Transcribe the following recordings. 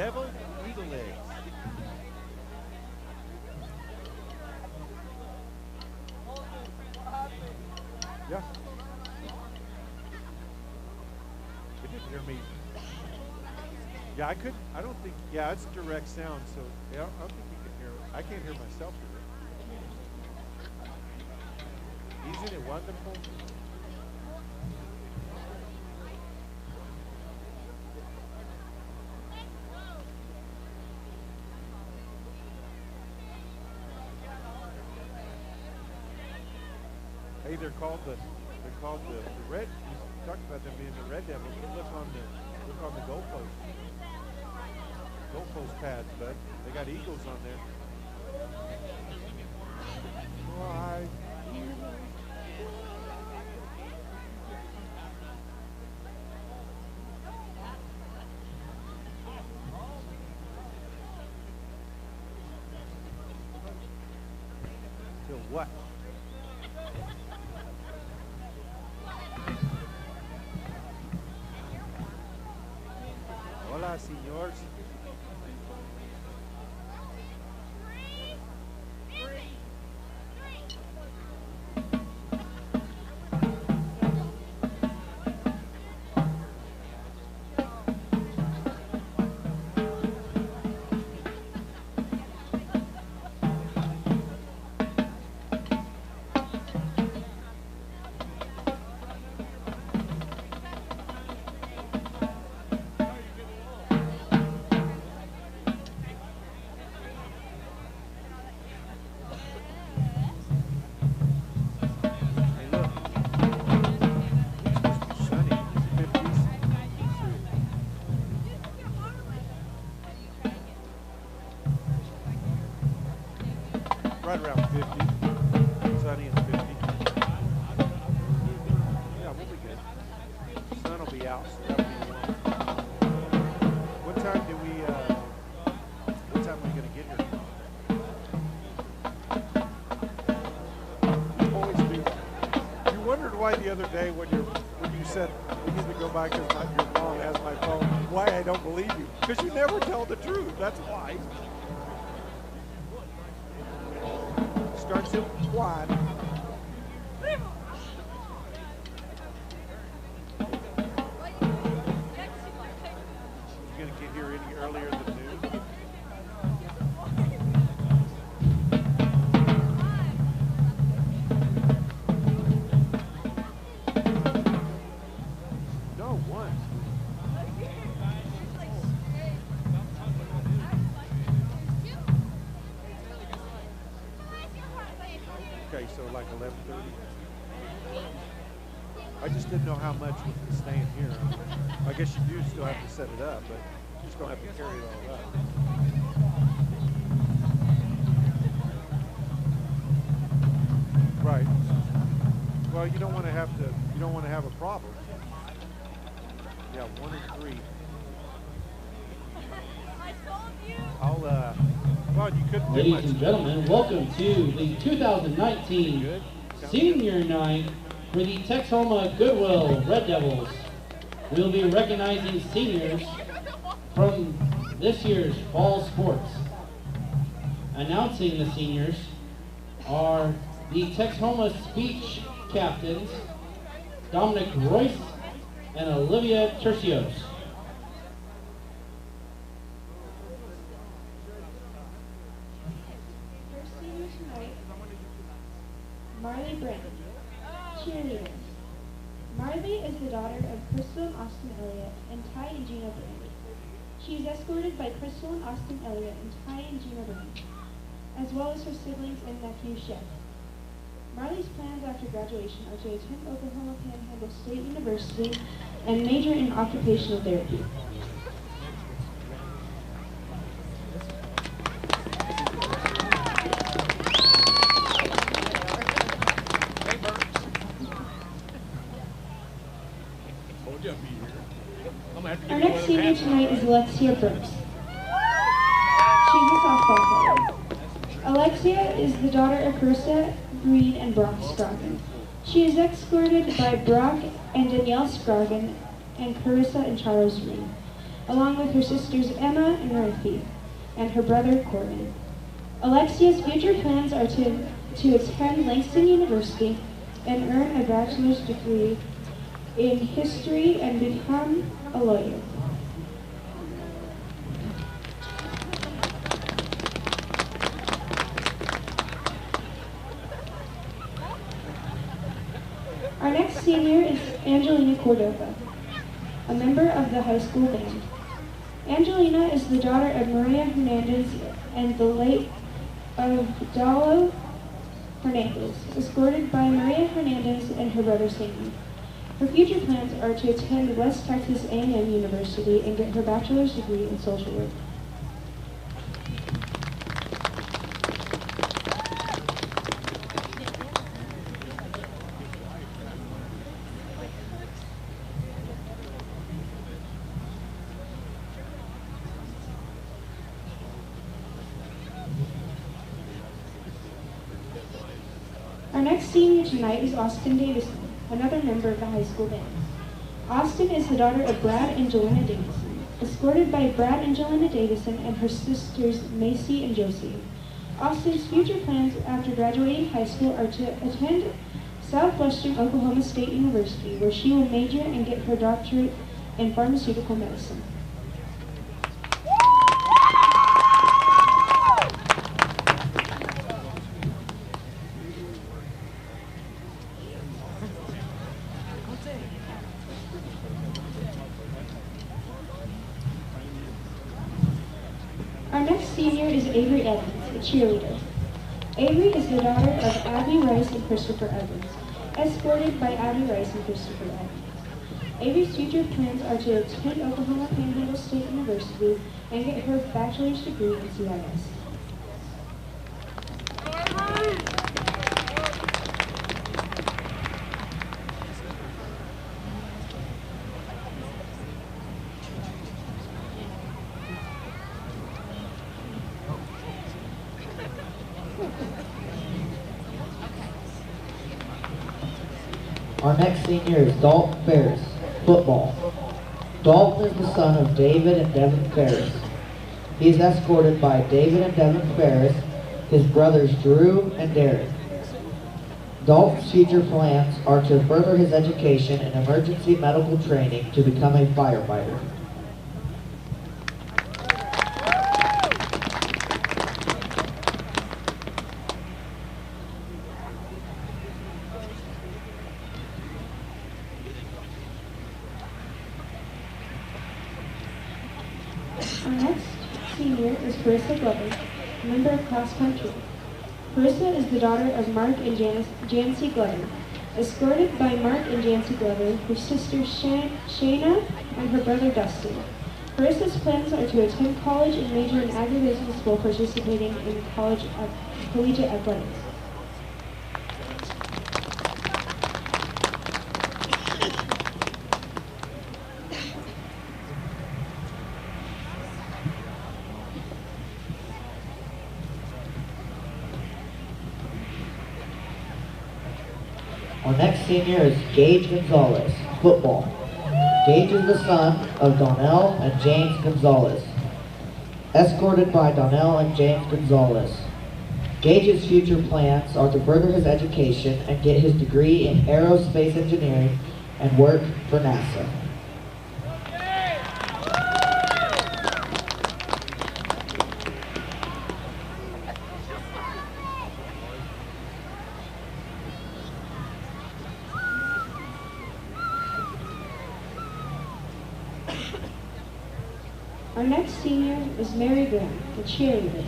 Devil Eagle Eggs. Yeah. It didn't hear me. Yeah, I don't think, yeah, it's direct sound, so yeah, I don't think you can hear it. I can't hear myself hear it. Isn't it wonderful? Hey, they're called the red. You talked about them being the Red Devils. Look on the goalpost pads, bud. They got eagles on there. Why? Till what? Hola, señores. Right around 50. Sunny and 50. Yeah, we'll be good. The sun will be out, so that'll be warm. What time are we going to get here? You always do. You wondered why the other day when you said we need to go by because your mom has my phone, why I don't believe you. Because you never tell the truth. That's why. Starts at 1. You gonna get here any earlier than noon? No, 1. Okay, so like 11:30. I just didn't know how much with staying here. I guess you do still have to set it up, but you just don't have to carry it all up. Right. Well, you don't want to have a problem. Yeah, 1 and 3. Well, you couldn't do Ladies much. and gentlemen, welcome to the 2019 Senior Night for the Texhoma-Goodwell Red Devils. We'll be recognizing seniors from this year's fall sports. Announcing the seniors are the Texhoma speech captains, Dominic Royce and Olivia Tercios. Marley Brandon, cheerleaders. Marley is the daughter of Crystal and Austin Elliott and Ty and Gina Brandy. She is escorted by Crystal and Austin Elliott and Ty and Gina Brandy, as well as her siblings and nephew Chef. Marley's plans after graduation are to attend Oklahoma Panhandle State University and major in occupational therapy. Our next senior tonight is Alexia Brooks. She's a softball player. Alexia is the daughter of Carissa Reed and Brock Scroggin. She is escorted by Brock and Danielle Scroggin and Carissa and Charles Reed. along with her sisters Emma and Ruthie, and her brother Corbin. Alexia's future plans are to attend Langston University and earn a bachelor's degree in history and become a lawyer. Our next senior is Angelina Cordova, a member of the high school band. Angelina is the daughter of Maria Hernandez and the late Abdalo Hernandez, escorted by Maria Hernandez and her brother Sammy. Her future plans are to attend West Texas A&M University and get her bachelor's degree in social work. Our next senior tonight is Austin Davison, another member of the high school band. Austin is the daughter of Brad and Jelena Davison, escorted by Brad and Jelena Davison and her sisters Macy and Josie. Austin's future plans after graduating high school are to attend Southwestern Oklahoma State University, where she will major and get her doctorate in pharmaceutical medicine. Our next senior is Avery Evans, a cheerleader. Avery is the daughter of Abby Rice and Christopher Evans, escorted by Abby Rice and Christopher Evans. Avery's future plans are to attend Oklahoma Panhandle State University and get her bachelor's degree in CIS. Our next senior is Dalton Ferris, football. Dalton is the son of David and Devin Ferris. He is escorted by David and Devin Ferris, his brothers Drew and Derek. Dalton's future plans are to further his education in emergency medical training to become a firefighter. Our next senior is Carissa Glover, member of cross country. Carissa is the daughter of Mark and Jancy Glover, escorted by Mark and Jancy Glover, her sister Shayna, and her brother Dustin. Carissa's plans are to attend college and major in agribusiness while participating in collegiate athletics. Our next senior is Gage Gonzalez, football. Gage is the son of Donnell and James Gonzalez, escorted by Donnell and James Gonzalez. Gage's future plans are to further his education and get his degree in aerospace engineering and work for NASA. Our next senior is Mary Graham, the cheerleader.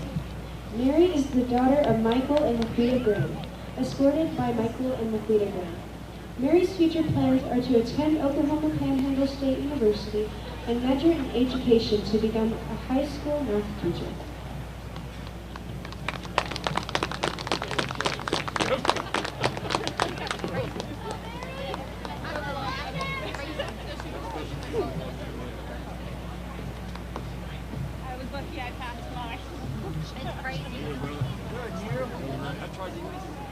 Mary is the daughter of Michael and Laquita Graham, escorted by Michael and Laquita Graham. Mary's future plans are to attend Oklahoma Panhandle State University and major in education to become a high school math teacher.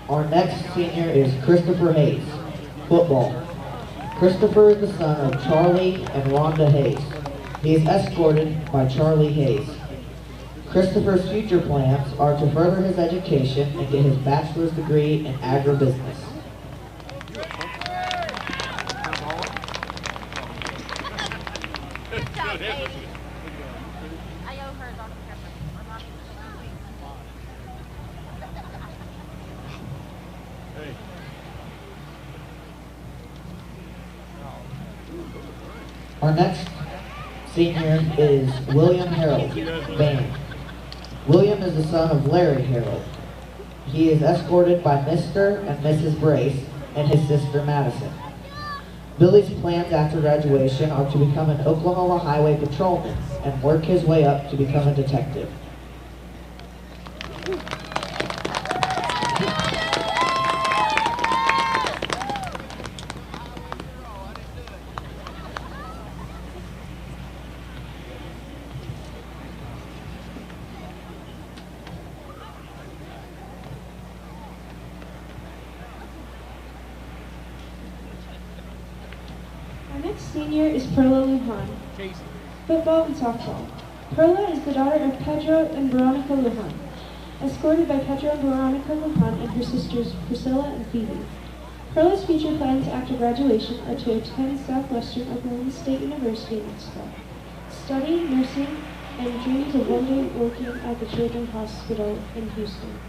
Our next senior is Christopher Hayes, football. Christopher is the son of Charlie and Rhonda Hayes. He is escorted by Charlie Hayes. Christopher's future plans are to further his education and get his bachelor's degree in agribusiness. Our next senior is William Harold, band. William is the son of Larry Harold. He is escorted by Mr. and Mrs. Brace and his sister Madison. Billy's plans after graduation are to become an Oklahoma highway patrolman and work his way up to become a detective. Senior is Perla Lujan. Football and softball. Perla is the daughter of Pedro and Veronica Lujan, escorted by Pedro and Veronica Lujan and her sisters Priscilla and Phoebe. Perla's future plans after graduation are to attend Southwestern Oklahoma State University next fall, study nursing, and dreams of one day working at the Children's Hospital in Houston.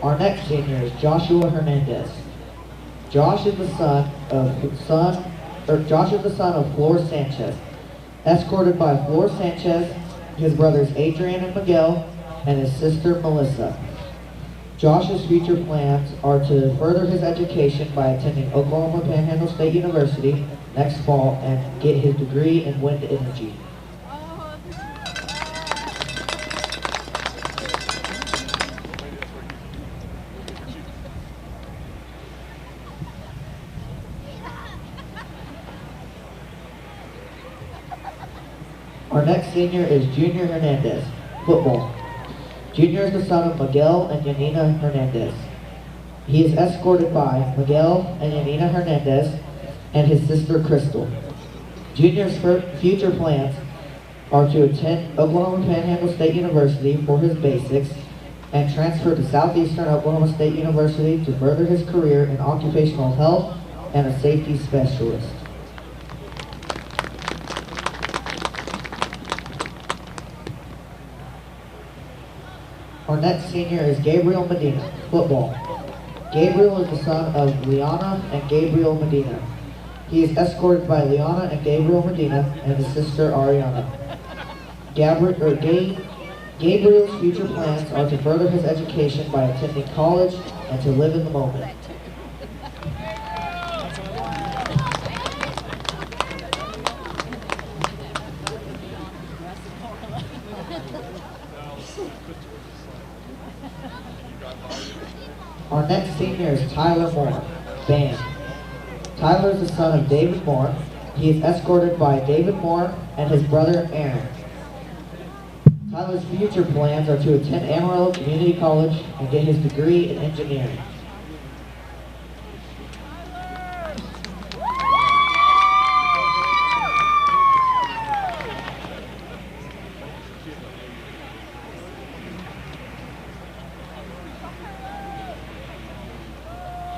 Our next senior is Joshua Hernandez. Josh is the son of Flor Sanchez, escorted by Flor Sanchez, his brothers Adrian and Miguel, and his sister Melissa. Josh's future plans are to further his education by attending Oklahoma Panhandle State University next fall and get his degree in wind energy. Our next senior is Junior Hernandez, football. Junior is the son of Miguel and Yanina Hernandez. He is escorted by Miguel and Yanina Hernandez and his sister Crystal. Junior's future plans are to attend Oklahoma Panhandle State University for his basics and transfer to Southeastern Oklahoma State University to further his career in occupational health and a safety specialist. Our next senior is Gabriel Medina, football. Gabriel is the son of Liana and Gabriel Medina. He is escorted by Liana and Gabriel Medina and his sister Ariana. Gabriel's future plans are to further his education by attending college and to live in the moment. Our next senior is Tyler Moore, band. Tyler is the son of David Moore. He is escorted by David Moore and his brother Aaron. Tyler's future plans are to attend Amarillo Community College and get his degree in engineering.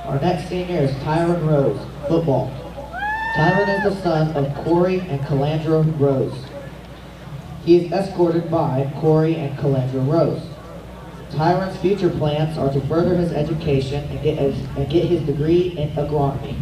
Our next senior is Tyron Rose, football. Tyron is the son of Corey and Calandra Rose. He is escorted by Corey and Calandra Rose. Tyron's future plans are to further his education and get his degree in agronomy.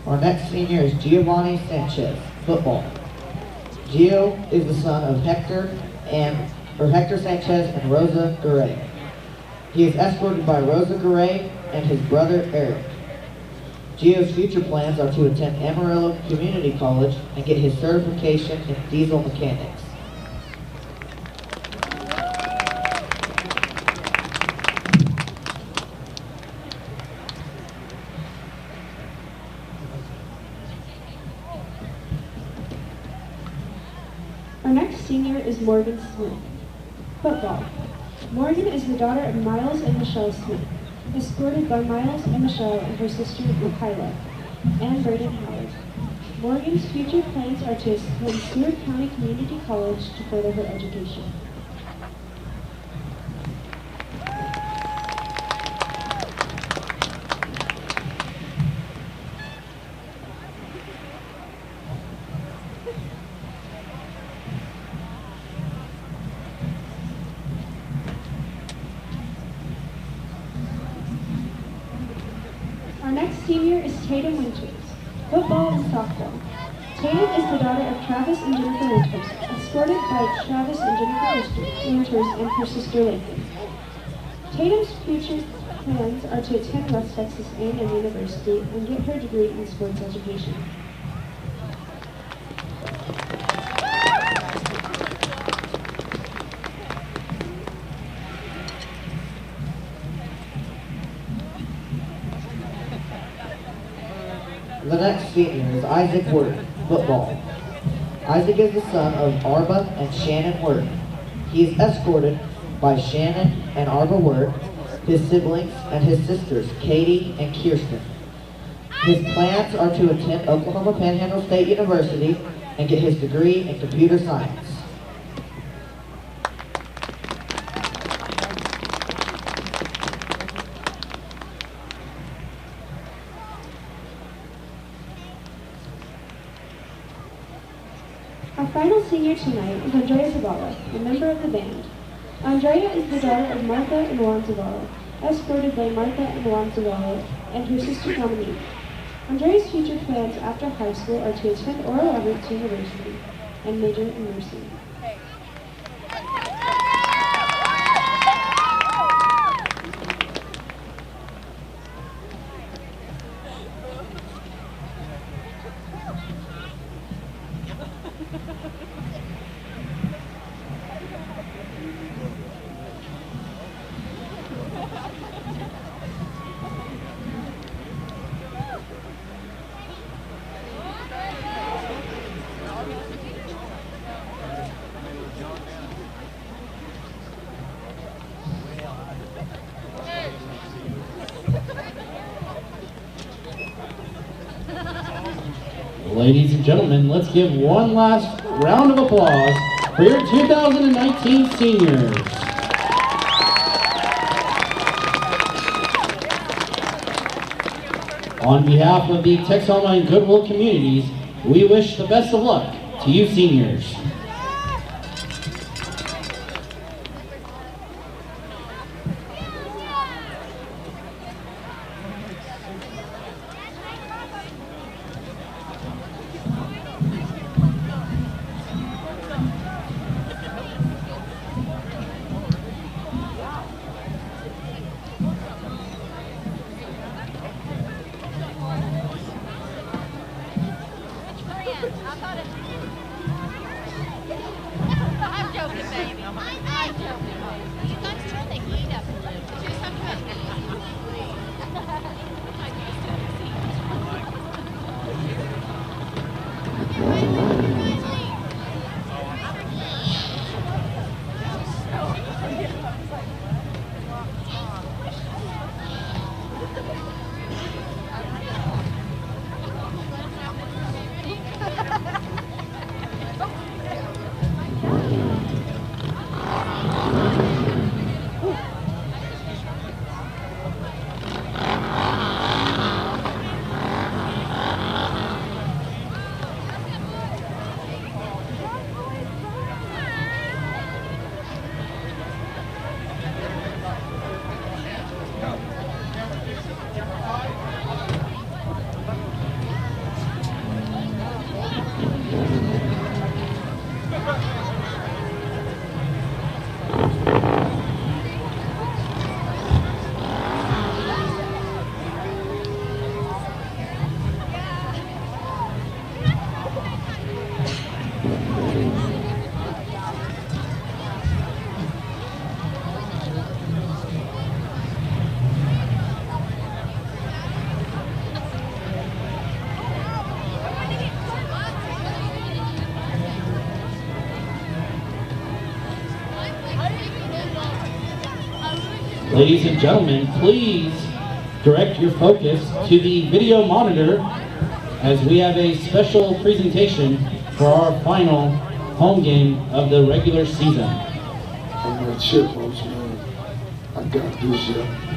Our next senior is Giovanni Sanchez, football. Gio is the son of Hector Sanchez and Rosa Garay. He is escorted by Rosa Garay and his brother Eric. Gio's future plans are to attend Amarillo Community College and get his certification in diesel mechanics. next senior is Morgan Smith. Football. Morgan is the daughter of Miles and Michelle Smith, escorted by Miles and Michelle and her sister Kyla, and Braden Howard. Morgan's future plans are to attend Seward County Community College to further her education. Our next senior is Tatum Winters. Football and softball. Tatum is the daughter of Travis and Jennifer Winters, escorted by Travis and Jennifer Winters and her sister Lincoln. Tatum's future plans are to attend West Texas A&M University and get her degree in sports education. The next senior is Isaac Wirt, football. Isaac is the son of Arba and Shannon Wirt. He is escorted by Shannon and Arba Wirt, his siblings, and his sisters, Katie and Kirsten. His plans are to attend Oklahoma Panhandle State University and get his degree in computer science. Our final senior tonight is Andrea Zavala, a member of the band. Andrea is the daughter of Martha and Juan Zavala, escorted by Martha and Juan Zavala and her sister Dominique. Andrea's future plans after high school are to attend Oral Roberts University and major in nursing. Ladies and gentlemen, let's give one last round of applause for your 2019 seniors. On behalf of the Texhoma and Goodwell communities, we wish the best of luck to you seniors. Ladies and gentlemen, please direct your focus to the video monitor as we have a special presentation for our final home game of the regular season. I'm not sure, folks, man. I got this, yeah.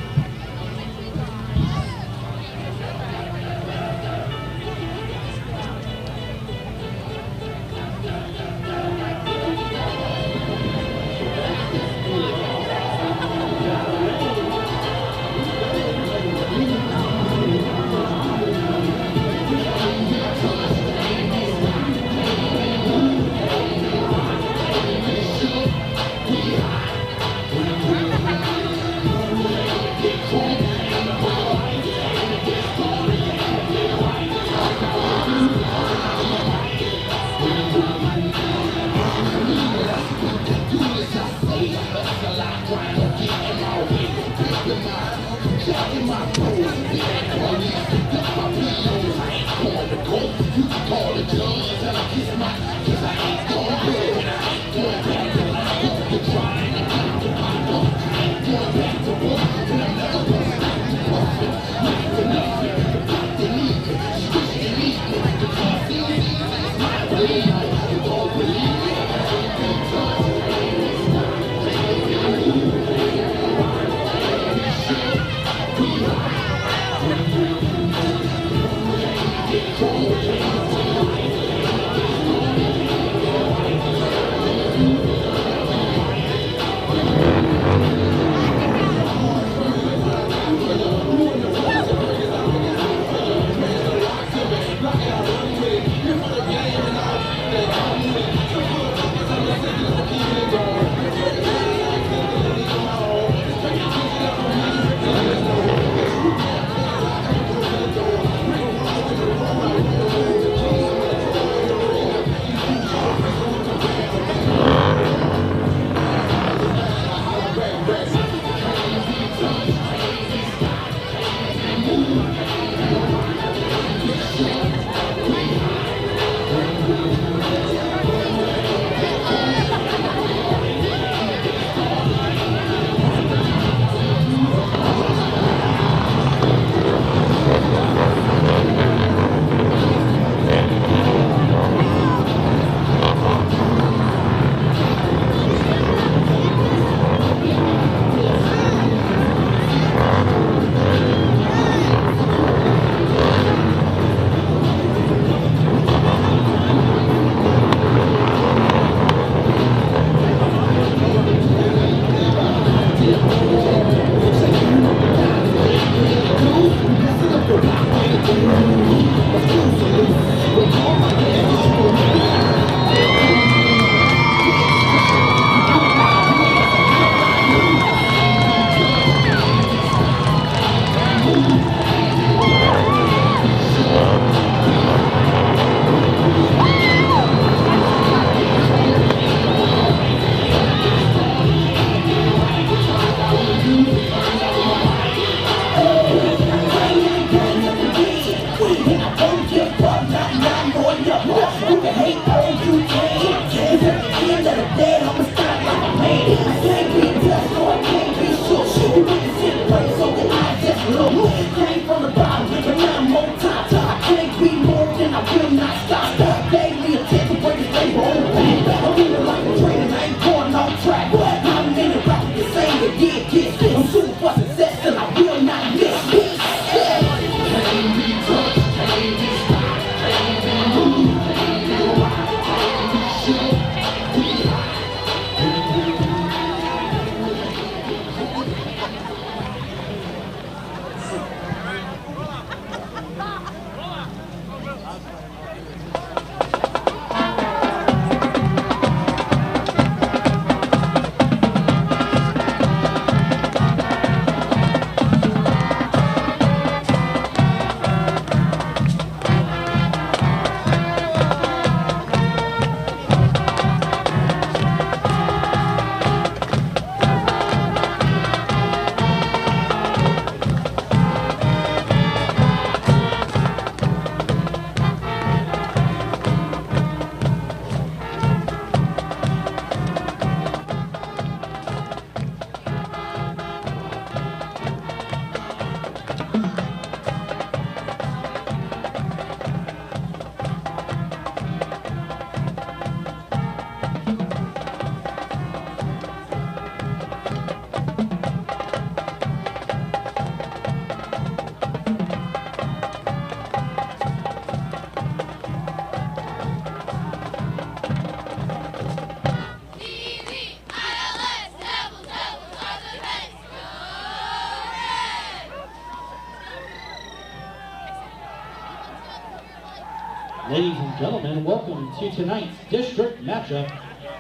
Ladies and gentlemen, welcome to tonight's district matchup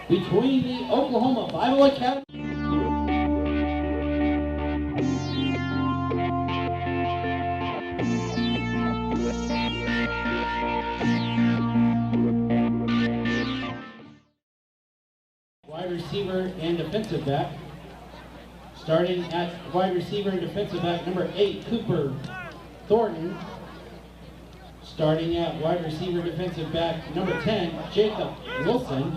between the Oklahoma Bible Academy wide receiver and defensive back. Starting at wide receiver and defensive back, number 8, Cooper Thornton. Starting at wide receiver defensive back, number 10, Jacob Wilson.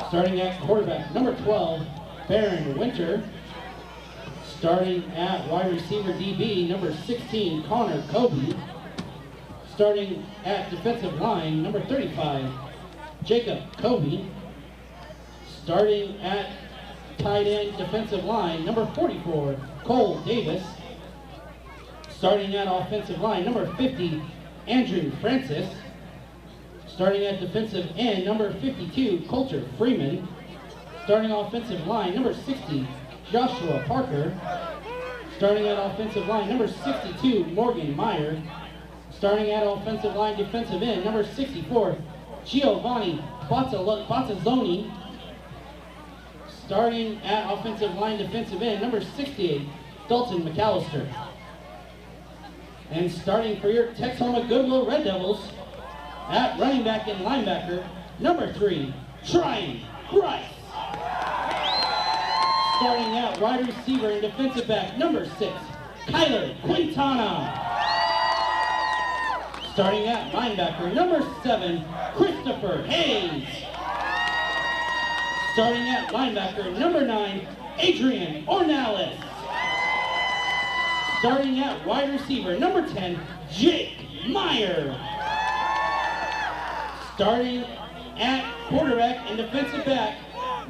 Starting at quarterback, number 12, Barron Winter. Starting at wide receiver DB, number 16, Connor Kobe. Starting at defensive line, number 35, Jacob Kobe. Starting at tight end defensive line, number 44, Cole Davis. Starting at offensive line, number 50, Andrew Francis. Starting at defensive end, number 52, Coulter Freeman. Starting offensive line, number 60, Joshua Parker. Starting at offensive line, number 62, Morgan Meyer. Starting at offensive line, defensive end, number 64, Giovanni Bazzazzoni. Starting at offensive line, defensive end, number 68, Dalton McAllister. And starting for your Texhoma-Goodwell Red Devils, at running back and linebacker, number 3, Tryon Grice. Starting at wide receiver and defensive back, number 6, Kyler Quintana. Starting at linebacker, number 7, Christopher Hayes. Starting at linebacker, number 9, Adrian Ornelas. Starting at wide receiver, number 10, Jake Meyer. Starting at quarterback and defensive back,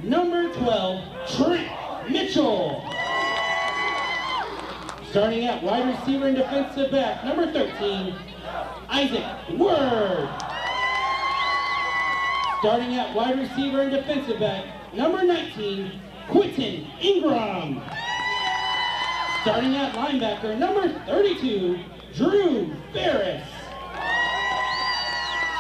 number 12, Trent Mitchell. Starting at wide receiver and defensive back, number 13, Isaac Word. Starting at wide receiver and defensive back, number 19, Quentin Ingram. Starting at linebacker, number 32, Drew Ferris.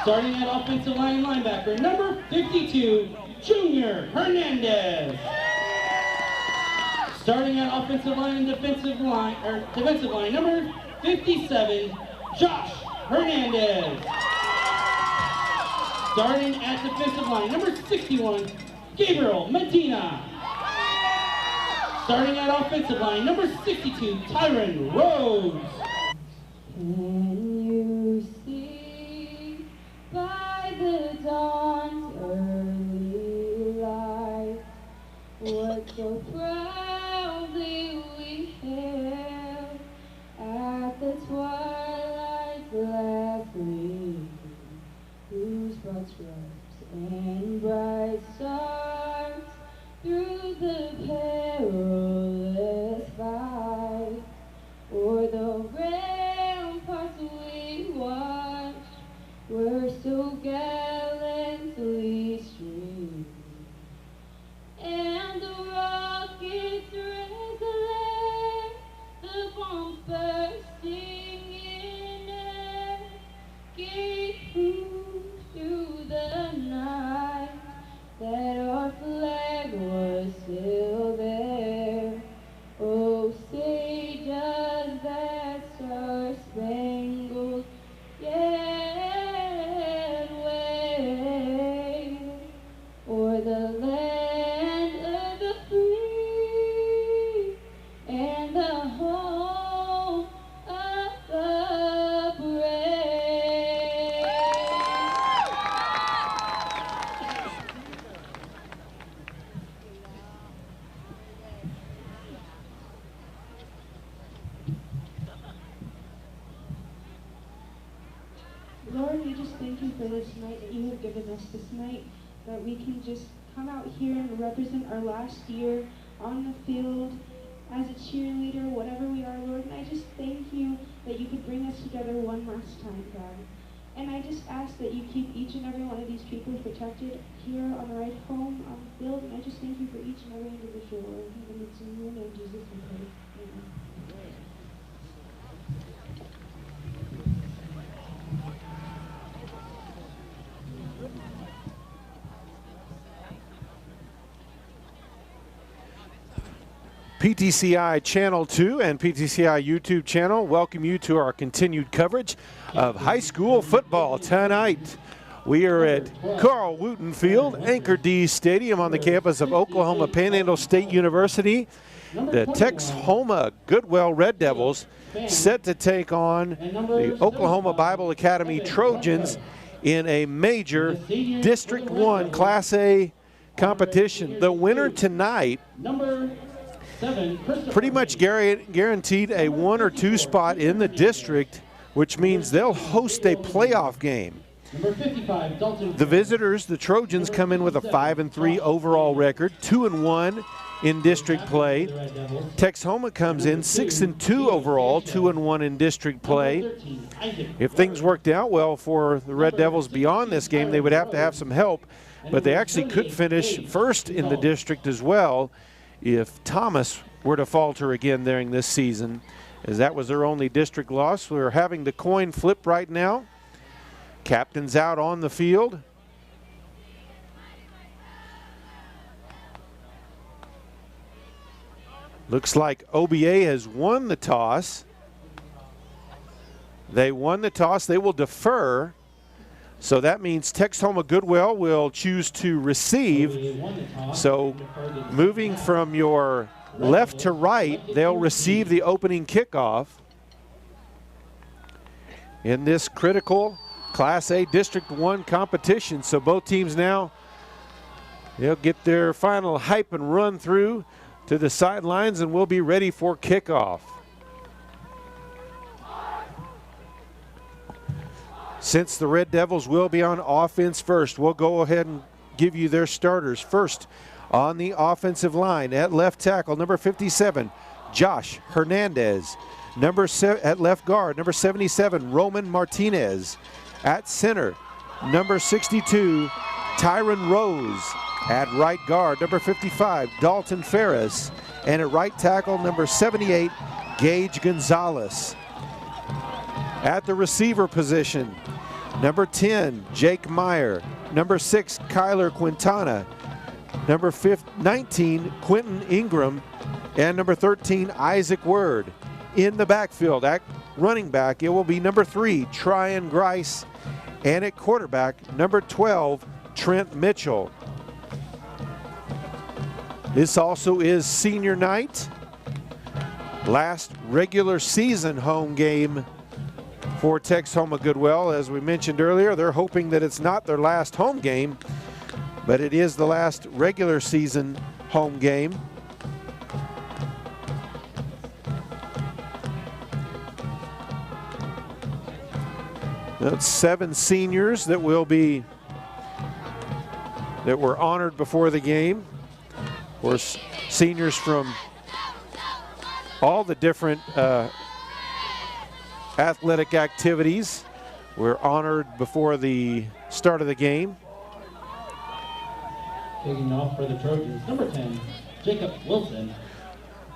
Starting at offensive line linebacker, number 52, Junior Hernandez. Starting at offensive line and defensive line, number 57, Josh Hernandez. Starting at defensive line, number 61, Gabriel Medina. Starting at offensive line, number 62, Tyron Rhodes. Can you see by the dawn's early light what so proudly we hailed at the twilight's last gleam, whose broad stripes and bright stars through the perilous fight, o'er the ramparts we watched, were so gallantly streamed, and the rockets' red glare, the bombs bursting in air, gave proof through the night that our flag was still there. Oh, say does that star-spangled yet wave o'er the land of the free and the home of the brave. Lord, we just thank you for this night that you have given us this night, that we can just come out here and represent our last year on the field as a cheerleader, whatever we are, Lord. And I just thank you that you could bring us together one last time, God. And I just ask that you keep each and every one of these people protected here on the ride home on the field. And I just thank you for each and every individual, Lord. And it's in your name, Jesus, we pray. Amen. PTCI Channel 2 and PTCI YouTube channel welcome you to our continued coverage of high school football tonight. We are at Carl Wooten Field, Anchor D Stadium on the campus of Oklahoma Panhandle State University. The Texhoma-Goodwell Red Devils set to take on the Oklahoma Bible Academy Trojans in a major District 1 Class A competition. The winner tonight pretty much guaranteed a 1 or 2 spot in the district, which means they'll host a playoff game. The visitors, the Trojans, come in with a 5-3 overall record, 2-1 in district play. Texhoma comes in 6-2 overall, 2-1 in district play. If things worked out well for the Red Devils beyond this game, they would have to have some help, but they actually could finish first in the district as well if Thomas were to falter again during this season, as that was their only district loss. We're having the coin flip right now. Captain's out on the field. Looks like OBA has won the toss. They won the toss. They will defer. So that means Texhoma-Goodwell will choose to receive. So moving from your left to right, they'll receive the opening kickoff in this critical Class A District 1 competition. So both teams now, they'll get their final hype and run through to the sidelines, and we'll be ready for kickoff. Since the Red Devils will be on offense first, we'll go ahead and give you their starters. First on the offensive line at left tackle, number 57, Josh Hernandez. At left guard, number 77, Roman Martinez. At center, number 62, Tyron Rose. At right guard, number 55, Dalton Ferris. And at right tackle, number 78, Gage Gonzalez. At the receiver position, number 10, Jake Meyer. Number 6, Kyler Quintana. Number 19, Quentin Ingram. And number 13, Isaac Word. In the backfield, at running back, it will be number 3, Tryon Grice. And at quarterback, number 12, Trent Mitchell. This also is senior night. Last regular season home game for Texhoma-Goodwell. As we mentioned earlier, they're hoping that it's not their last home game, but it is the last regular season home game. That's 7 seniors that were honored before the game. Of course, seniors from all the different athletic activities were honored before the start of the game. Taking off for the Trojans, number 10, Jacob Wilson.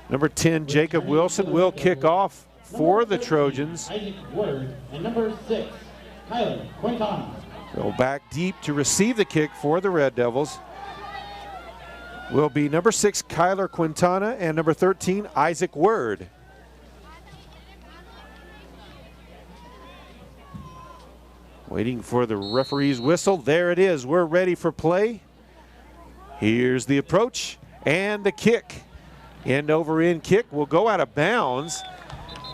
Number 10, Jacob Wilson will kick off for the Trojans. Isaac Word, and number 6, Kyler Quintana. Go back deep to receive the kick for the Red Devils. Will be number 6, Kyler Quintana, and number 13, Isaac Word. Waiting for the referee's whistle. There it is. We're ready for play. Here's the approach and the kick. End over end kick will go out of bounds,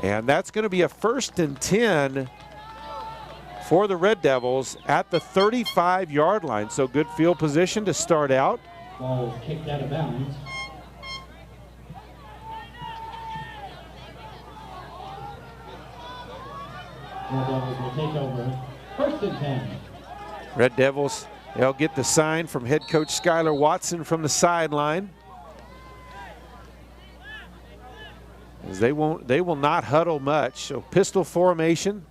and that's going to be a 1st and 10 for the Red Devils at the 35-yard line. So good field position to start out. Ball is kicked out of bounds. Red Devils will take over. 1st and 10. Red Devils, they'll get the sign from head coach Skylar Watson from the sideline. As they will not huddle much. So pistol formation.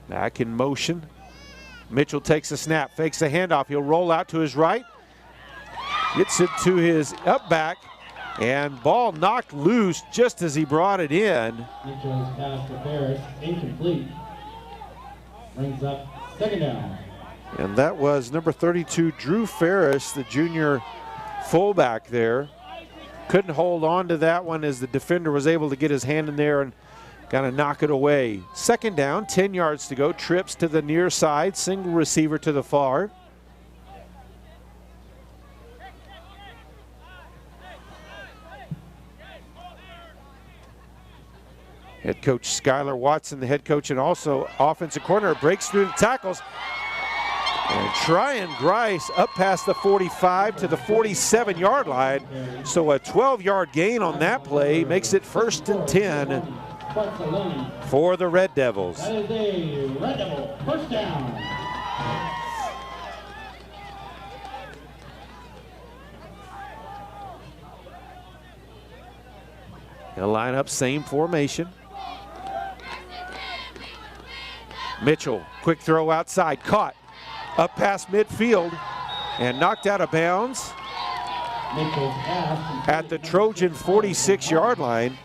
Back in motion. Mitchell takes a snap, fakes a handoff. He'll roll out to his right. Gets it to his up back. And ball knocked loose just as he brought it in. Mitchell's pass to Ferris, incomplete. Brings up 2nd down. And that was number 32, Drew Ferris, the junior fullback there. Couldn't hold on to that one as the defender was able to get his hand in there and kind of knock it away. Second down, 10 yards to go. Trips to the near side, single receiver to the far. Head coach Skylar Watson, the head coach and also offensive coordinator, breaks through the tackles. And Tryon Grice up past the 45 to the 47-yard line. So a 12-yard gain on that play makes it 1st and 10 for the Red Devils. That is a Red Devil first down. They'll line up, same formation. Mitchell, quick throw outside, caught. Up past midfield and knocked out of bounds at the Trojan 46-yard line,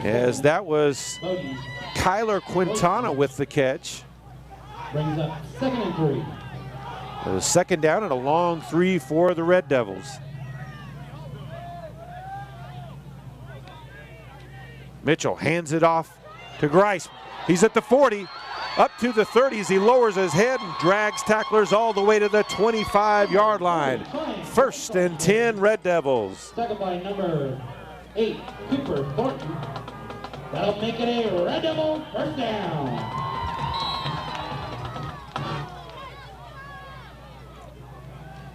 as that was Kyler Quintana with the catch. Brings up 2nd and 3. It was 2nd down and a long 3 for the Red Devils. Mitchell hands it off to Grice. He's at the 40. Up to the 30s, he lowers his head and drags tacklers all the way to the 25-yard line. 1st and 10, Red Devils. Tackled by number 8, Cooper Thornton. That'll make it a Red Devil first down.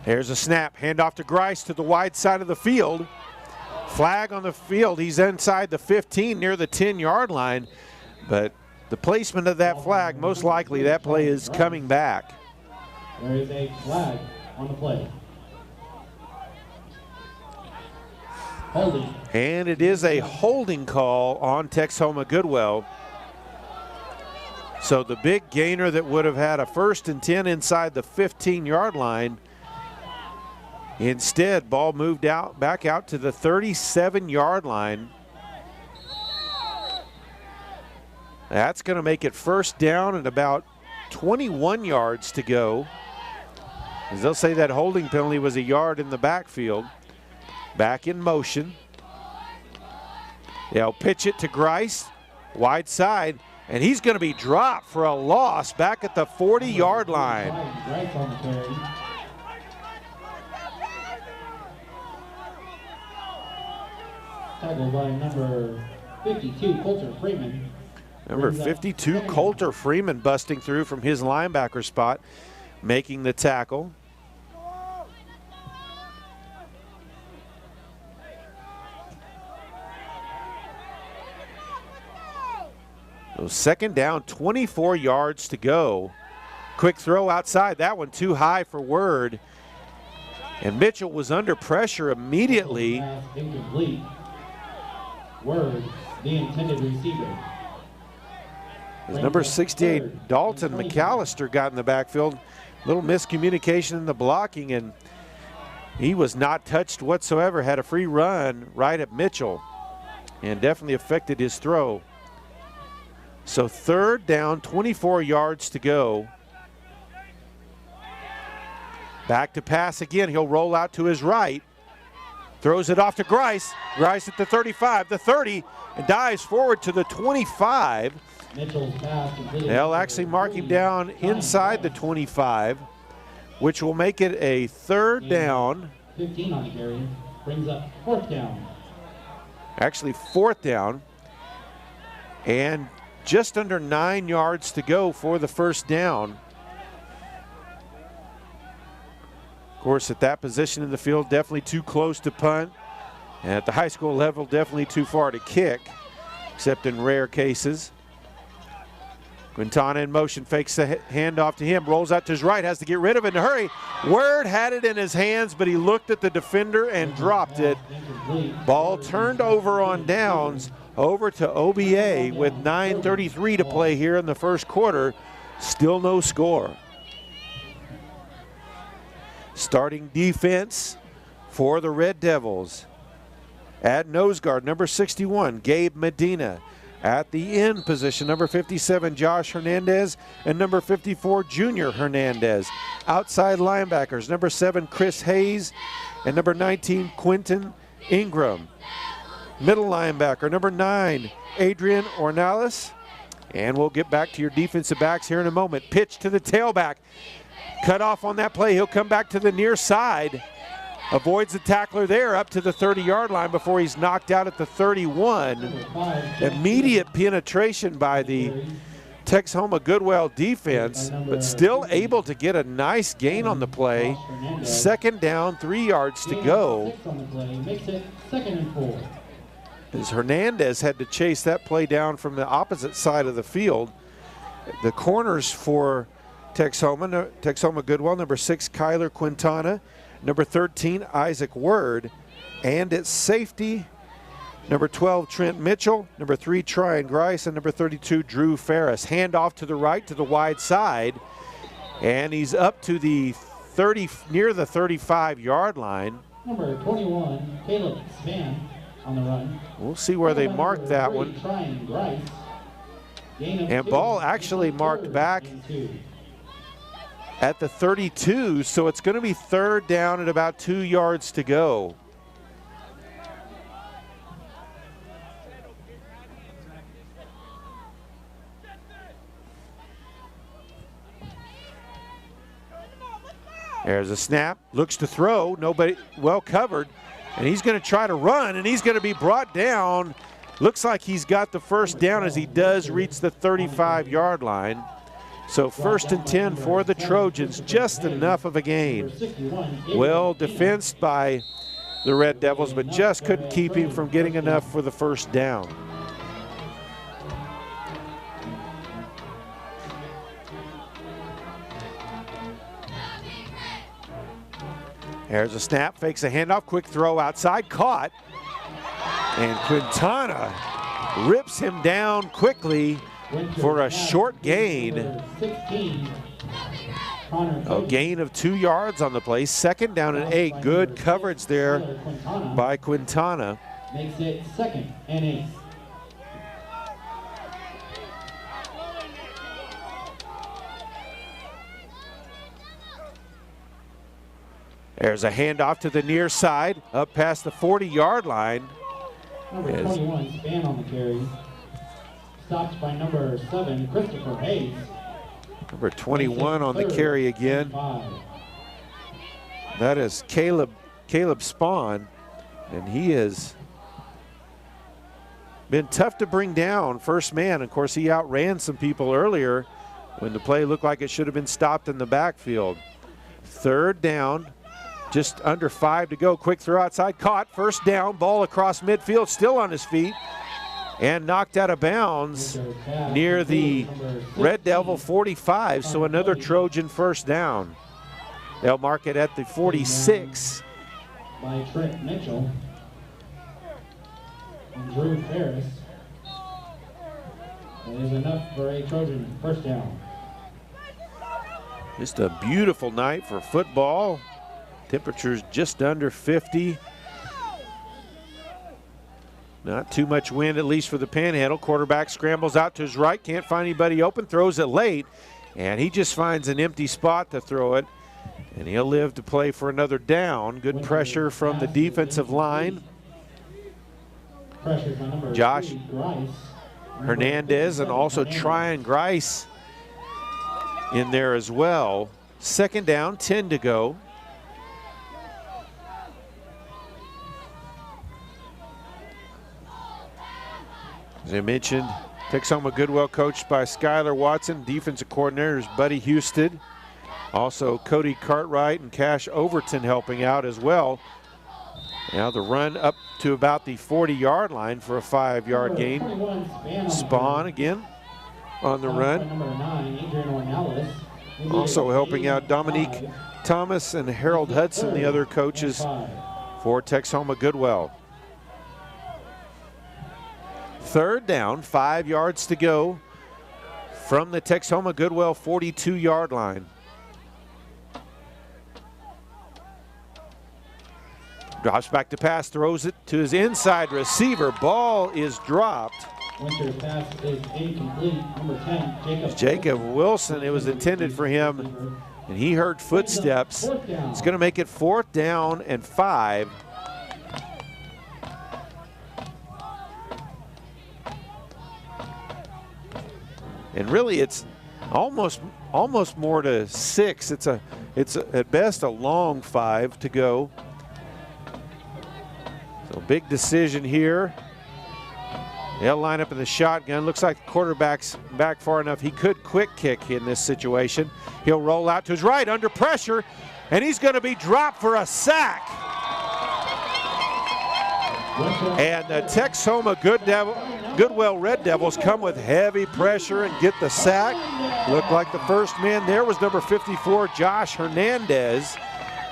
Here's a snap, handoff to Grice to the wide side of the field. Flag on the field, he's inside the 15 near the 10-yard line, but the placement of that flag, most likely that play is coming back. There is a flag on the play. Holding. And it is a holding call on Texhoma-Goodwell. So the big gainer that would have had a 1st and 10 inside the 15-yard line, instead ball moved out back out to the 37-yard line. That's going to make it 1st down and about 21 yards to go, as they'll say that holding penalty was a yard in the backfield. Back in motion. They'll pitch it to Grice, wide side, and he's going to be dropped for a loss back at the 40-yard line. Tackled by number 52, Coulter Freeman. Number 52, Coulter Freeman, busting through from his linebacker spot, making the tackle. So 2nd down, 24 yards to go. Quick throw outside, that one too high for Word. And Mitchell was under pressure immediately. Incomplete. Word, the intended receiver. As number 68, Dalton McAllister, got in the backfield. Little miscommunication in the blocking, and he was not touched whatsoever. Had a free run right at Mitchell and definitely affected his throw. So 3rd down, 24 yards to go. Back to pass again. He'll roll out to his right. Throws it off to Grice. Grice at the 35, the 30, and dives forward to the 25. They'll actually mark him down inside the 25, which will make it a 3rd down. 15 on the carry, brings up 4th down. Actually 4th down, and just under 9 yards to go for the 1st down. Of course, at that position in the field, definitely too close to punt. And at the high school level, definitely too far to kick, except in rare cases. Quintana in motion, fakes the handoff to him, rolls out to his right, has to get rid of it in a hurry. Word had it in his hands, but he looked at the defender and dropped it. Ball turned over on downs, over to OBA with 9:33 to play here in the 1st quarter. Still no score. Starting defense for the Red Devils. At nose guard, number 61, Gabe Medina. At the end position, number 57, Josh Hernandez, and number 54, Junior Hernandez. Outside linebackers, number 7, Chris Hayes, and number 19, Quentin Ingram. Middle linebacker, number 9, Adrian Ornelas. And we'll get back to your defensive backs here in a moment. Pitch to the tailback. Cut off on that play. He'll come back to the near side. Avoids the tackler there up to the 30-yard line before he's knocked out at the 31. Immediate penetration by the Texhoma-Goodwell defense, but still able to get a nice gain on the play. Second down, 3 yards to go. As Hernandez had to chase that play down from the opposite side of the field. The corners for Texhoma-Goodwell, number 6, Kyler Quintana, number 13, Isaac Word, and at safety, number 12, Trent Mitchell, number 3, Tryon Grice, and number 32, Drew Ferris. Hand off to the right to the wide side, and he's up to the 30, near the 35-yard line. Number 21, Caleb Span on the run. We'll see where they mark that one. And ball actually marked back at the 32, so it's going to be third down at about 2 yards to go. There's a snap, looks to throw, nobody, well covered, and he's going to try to run, and he's going to be brought down. Looks like he's got the first down as he does reach the 35-yard line. So first and 10 for the Trojans, just enough of a gain. Well defensed by the Red Devils, but just couldn't keep him from getting enough for the first down. There's a snap, fakes a handoff, quick throw outside, caught. And Quintana rips him down quickly for a short gain. A gain of 2 yards on the play. Second down and 8. Good coverage there by Quintana. Makes it 2nd and 8. There's a handoff to the near side, up past the 40-yard line. Number 21, Span on the carry. Stopped by number 7, Christopher Hayes. Number 21 on the carry again. That is Caleb Spahn, and he has been tough to bring down, first man. Of course, he outran some people earlier when the play looked like it should have been stopped in the backfield. Third down, just under 5 to go. Quick throw outside, caught, first down, ball across midfield, still on his feet, and knocked out of bounds near the Red Devil 45, so another Trojan first down. They'll mark it at the 46. By Trent Mitchell and Drew Ferris. That is enough for a Trojan first down. Just a beautiful night for football. Temperatures just under 50. Not too much wind, at least for the Panhandle. Quarterback scrambles out to his right, can't find anybody open, throws it late, and he just finds an empty spot to throw it, and he'll live to play for another down. Good pressure from the defensive line. Josh Hernandez and also Tryon Grice in there as well. Second down, 10 to go. As I mentioned, Texhoma-Goodwell coached by Skylar Watson. Defensive coordinators Buddy Houston. Also Cody Cartwright and Cash Overton helping out as well. Now the run up to about the 40-yard line for a 5-yard gain. Spahn again on the run. Also helping out Dominique Thomas and Harold Hudson, the other coaches for Texhoma-Goodwell. Third down, 5 yards to go from the Texhoma-Goodwell 42-yard line. Drops back to pass, throws it to his inside receiver. Ball is dropped. Winter's pass is incomplete. Number 10, Jacob Wilson, it was intended for him, and he heard footsteps. It's going to make it 4th down and 5. And really, it's almost more to 6. It's at best a long 5 to go. So big decision here. They'll line up in the shotgun. Looks like the quarterback's back far enough. He could quick kick in this situation. He'll roll out to his right under pressure, and he's going to be dropped for a sack. And the Texhoma-Goodwell Red Devils come with heavy pressure and get the sack. Looked like the first man there was number 54, Josh Hernandez.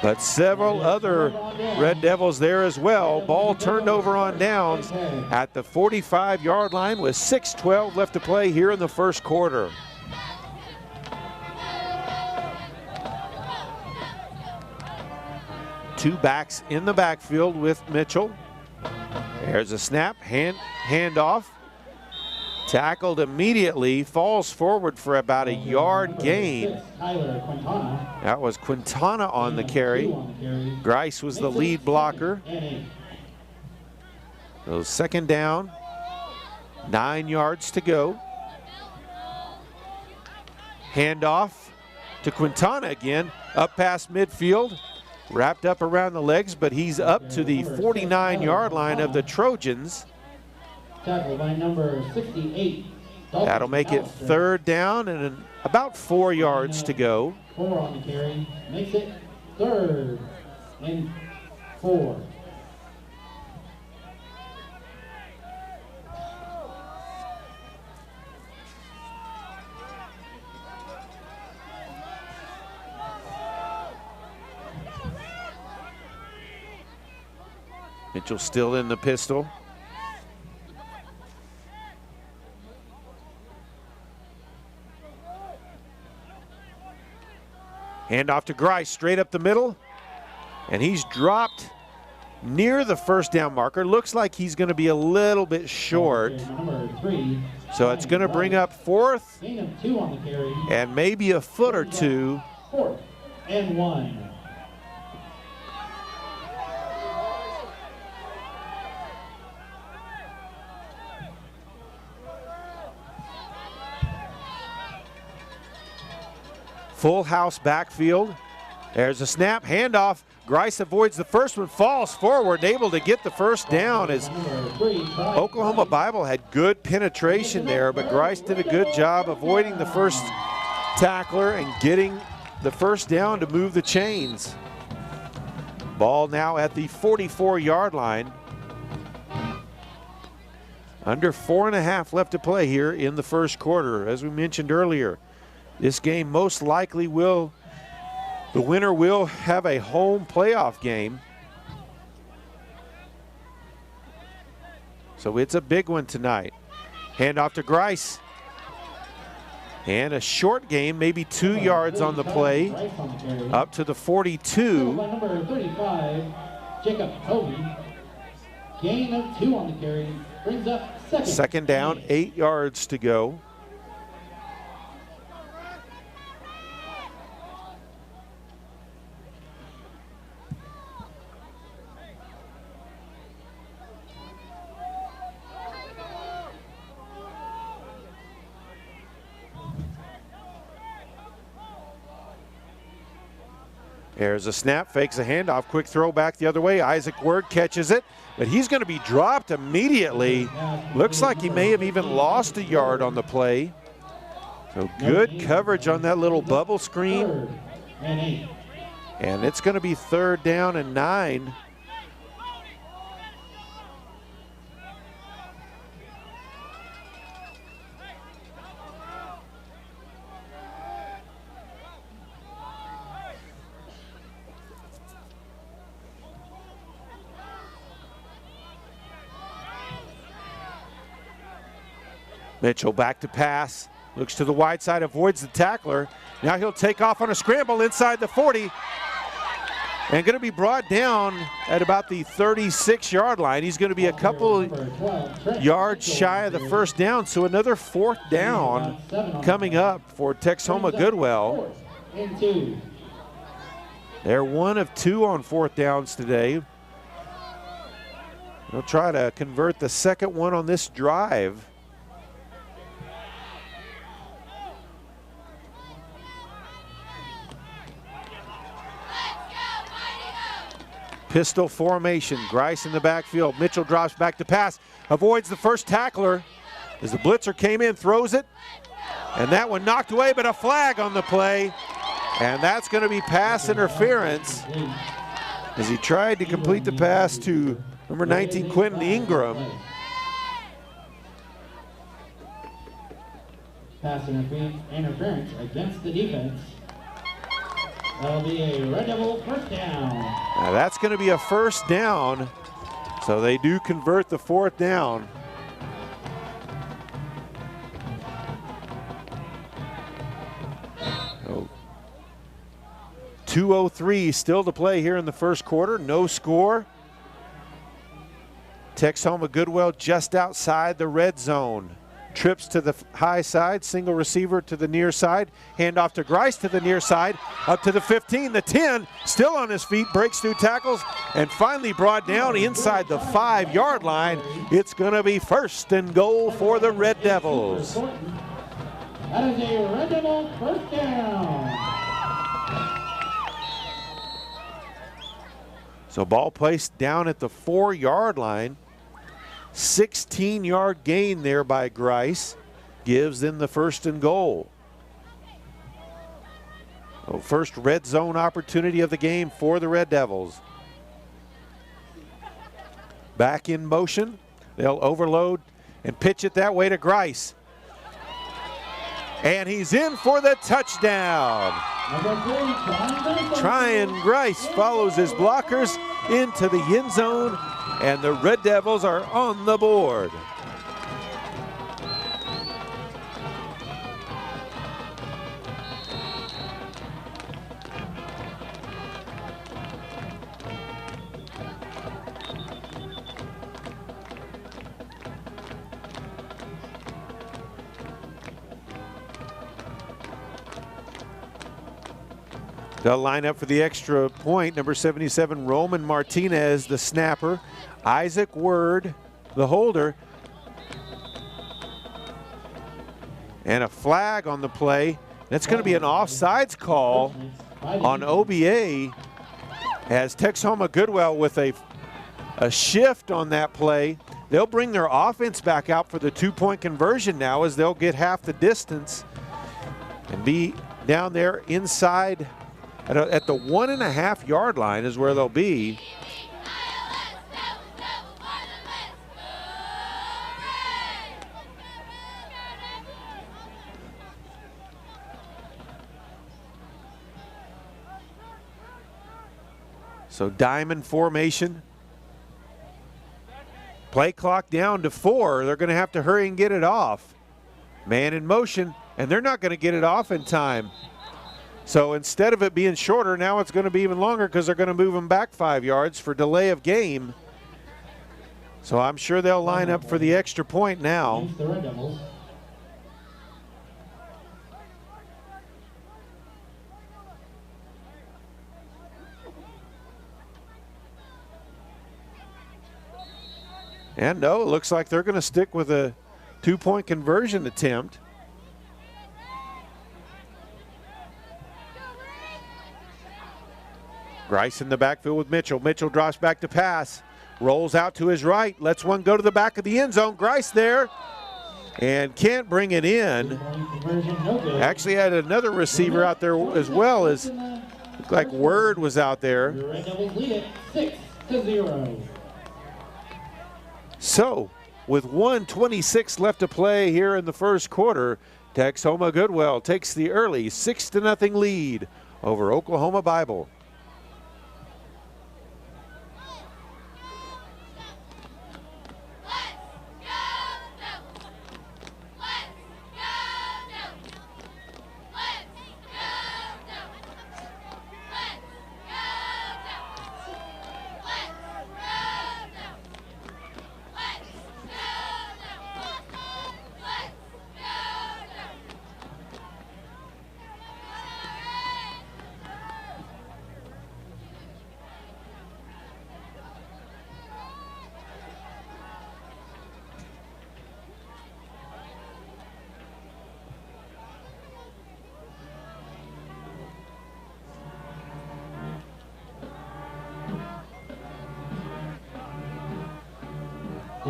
But several other Red Devils there as well. Ball turned over on downs at the 45-yard line with 6:12 left to play here in the first quarter. Two backs in the backfield with Mitchell. There's a snap, handoff. Tackled immediately, falls forward for about a yard gain. That was Quintana on the carry. Grice was the lead blocker. So 2nd down, 9 yards to go. Handoff to Quintana again, up past midfield. Wrapped up around the legs, but he's up to the 49-yard line of the Trojans. Tackled by number 68. That'll make it 3rd down and about 4 yards to go. 4 on the carry, makes it 3rd and 4. Mitchell still in the pistol. Handoff to Grice, straight up the middle. And he's dropped near the 1st down marker. Looks like he's going to be a little bit short. So it's going to bring up 4th and maybe a foot or 2. 4th and 1. Full house backfield. There's a snap, handoff. Grice avoids the first one, falls forward, able to get the 1st down as Oklahoma Bible had good penetration there, but Grice did a good job avoiding the first tackler and getting the 1st down to move the chains. Ball now at the 44-yard line. Under 4.5 left to play here in the first quarter. As we mentioned earlier, this game most likely the winner will have a home playoff game. So it's a big one tonight. Handoff to Grice. And a short game, maybe 2 yards on the play, up to the 42. Number 35, Jacob Toby. Gain of 2 on the carry, brings up 2nd down, 8 yards to go. There's a snap, fakes a handoff, quick throw back the other way. Isaac Word catches it, but he's going to be dropped immediately. Looks like he may have even lost a yard on the play. So good coverage on that little bubble screen. And it's going to be 3rd down and 9. Mitchell back to pass, looks to the wide side, avoids the tackler. Now he'll take off on a scramble inside the 40. and going to be brought down at about the 36-yard line. He's going to be a couple yards shy of the first down, so another 4th down coming up for Texhoma-Goodwell. They're 1 of 2 on 4th downs today. They'll try to convert the second one on this drive. Pistol formation. Grice in the backfield. Mitchell drops back to pass. Avoids the first tackler as the blitzer came in, throws it. And that one knocked away, but a flag on the play. And that's going to be pass interference as he tried to complete the pass to number 19, Quentin Ingram. Pass interference against the defense. That'll be a Red Devil first down. Now that's going to be a first down, so they do convert the 4th down. Oh. 2:03 still to play here in the first quarter. No score. Texhoma-Goodwell just outside the red zone. Trips to the high side, single receiver to the near side, handoff to Grice to the near side, up to the 15, the 10, still on his feet, breaks through tackles, and finally brought down inside the 5-yard line. It's gonna be 1st and goal for the Red Devils. That is a Red Devil first down. So ball placed down at the 4-yard line. 16-yard gain there by Grice gives them the 1st and goal. So first red zone opportunity of the game for the Red Devils. Back in motion. They'll overload and pitch it that way to Grice. And he's in for the touchdown. Tryon Grice follows his blockers into the end zone, and the Red Devils are on the board. They'll line up for the extra point. Number 77, Roman Martinez, the snapper. Isaac Word, the holder. And a flag on the play. That's going to be an offsides call on OBA as Texhoma-Goodwell with a shift on that play. They'll bring their offense back out for the 2-point conversion now, as they'll get half the distance and be down there inside at the 1.5-yard line is where they'll be. So diamond formation. Play clock down to 4. They're going to have to hurry and get it off. Man in motion, and they're not going to get it off in time. So instead of it being shorter, now it's going to be even longer because they're going to move them back 5 yards for delay of game. So I'm sure they'll line up for the extra point now. And no, it looks like they're going to stick with a 2-point conversion attempt. Grice in the backfield with Mitchell. Mitchell drops back to pass. Rolls out to his right. Lets one go to the back of the end zone. Grice there. And can't bring it in. Actually had another receiver out there as well, as looked like Word was out there. Red Devils lead it 6-0. So, with 1:26 left to play here in the first quarter, Texhoma-Goodwell takes the early 6-0 lead over Oklahoma Bible.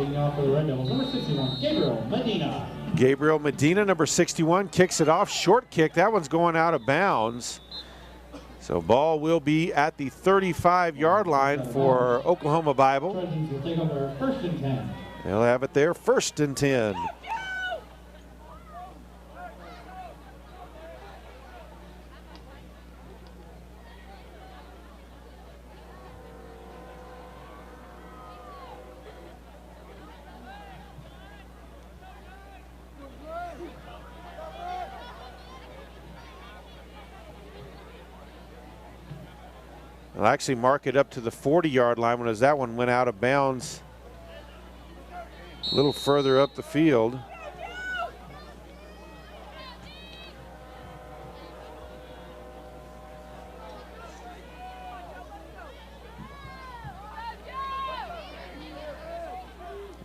Leading off for the Red Devils, number 61, Gabriel Medina. Gabriel Medina, number 61, kicks it off. Short kick. That one's going out of bounds. So ball will be at the 35-yard line for Oklahoma Bible. Trojans will take over 1st and 10. They'll have it there, 1st and 10. I'll actually mark it up to the 40-yard line as that one went out of bounds a little further up the field.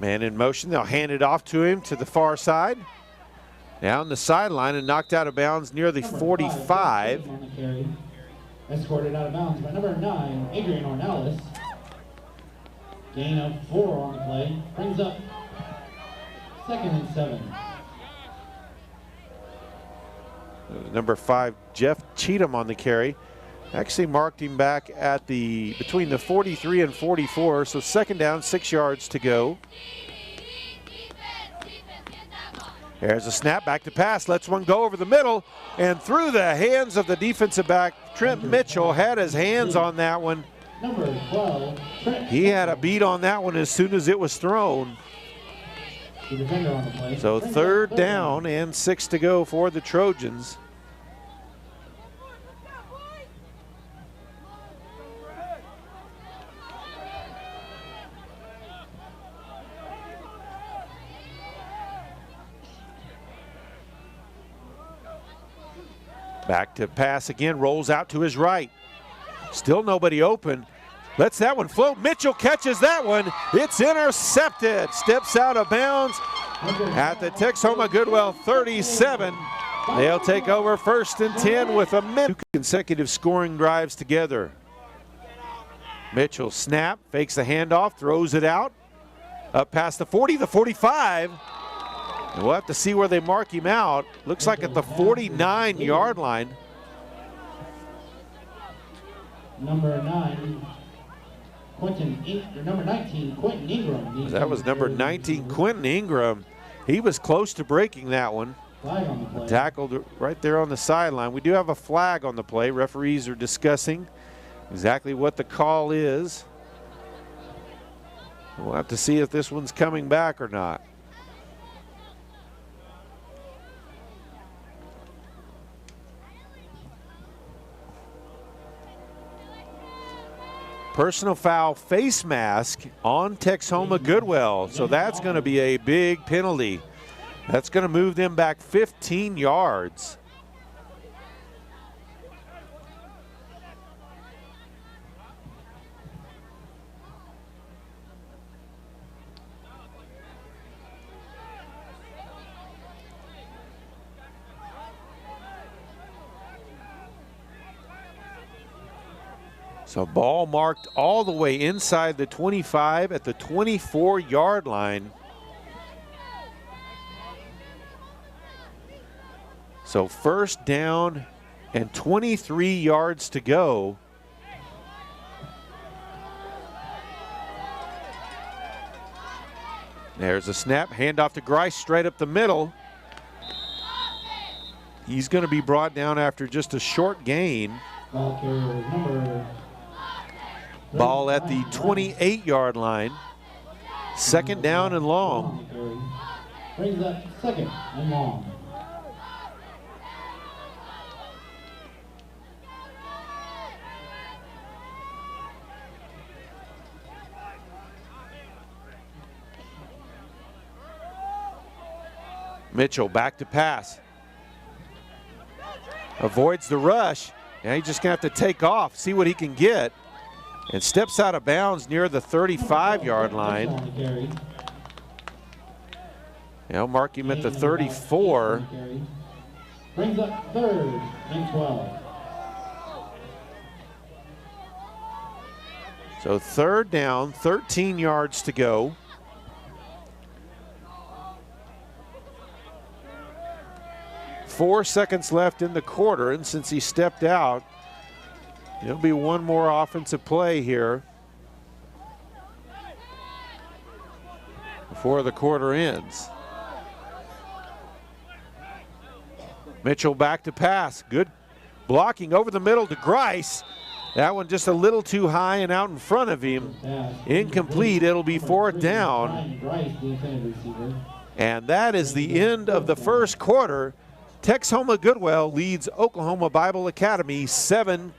Man in motion, they'll hand it off to him to the far side. Down the sideline and knocked out of bounds near the 45. Escorted out of bounds by number 9, Adrian Ornelas. Gain of 4 on the play. Brings up 2nd and 7. Number 5, Jeff Cheatham on the carry. Actually marked him back at the between the 43 and 44. So 2nd down, 6 yards to go. There's a snap, back to pass, lets one go over the middle and through the hands of the defensive back. Trent Mitchell had his hands on that one. Number 12, Trent. He had a beat on that one as soon as it was thrown. The defender on the play. So 3rd down and 6 to go for the Trojans. Back to pass again, rolls out to his right. Still nobody open. Lets that one float. Mitchell catches that one. It's intercepted. Steps out of bounds at the Texhoma-Goodwell 37. They'll take over 1st and 10 with a minute. 2 consecutive scoring drives together. Mitchell snap, fakes the handoff, throws it out. Up past the 40, the 45. And we'll have to see where they mark him out. Looks like at the 49-yard line. Number 9, number 19, Quentin Ingram. That was number 19, Quentin Ingram. He was close to breaking that one. Flag on the play. Tackled right there on the sideline. We do have a flag on the play. Referees are discussing exactly what the call is. We'll have to see if this one's coming back or not. Personal foul face mask on Texhoma-Goodwell. So that's going to be a big penalty. That's going to move them back 15 yards. So ball marked all the way inside the 25 at the 24-yard line. So 1st down and 23 yards to go. There's a snap, handoff to Grice straight up the middle. He's going to be brought down after just a short gain. Ball carrier number Ball at the 28-yard line. 2nd down and long. Brings up 2nd and long. Mitchell back to pass. Avoids the rush. Now he's just going to have to take off, see what he can get. And steps out of bounds near the 35-yard line. They'll mark him at the 34. Brings up 3rd and 12. So 3rd down, 13 yards to go. 4 seconds left in the quarter, and since he stepped out, there'll be one more offensive play here before the quarter ends. Mitchell back to pass. Good blocking over the middle to Grice. That one just a little too high and out in front of him. Incomplete. It'll be 4th down. And that is the end of the first quarter. Texhoma-Goodwell leads Oklahoma Bible Academy 6-0.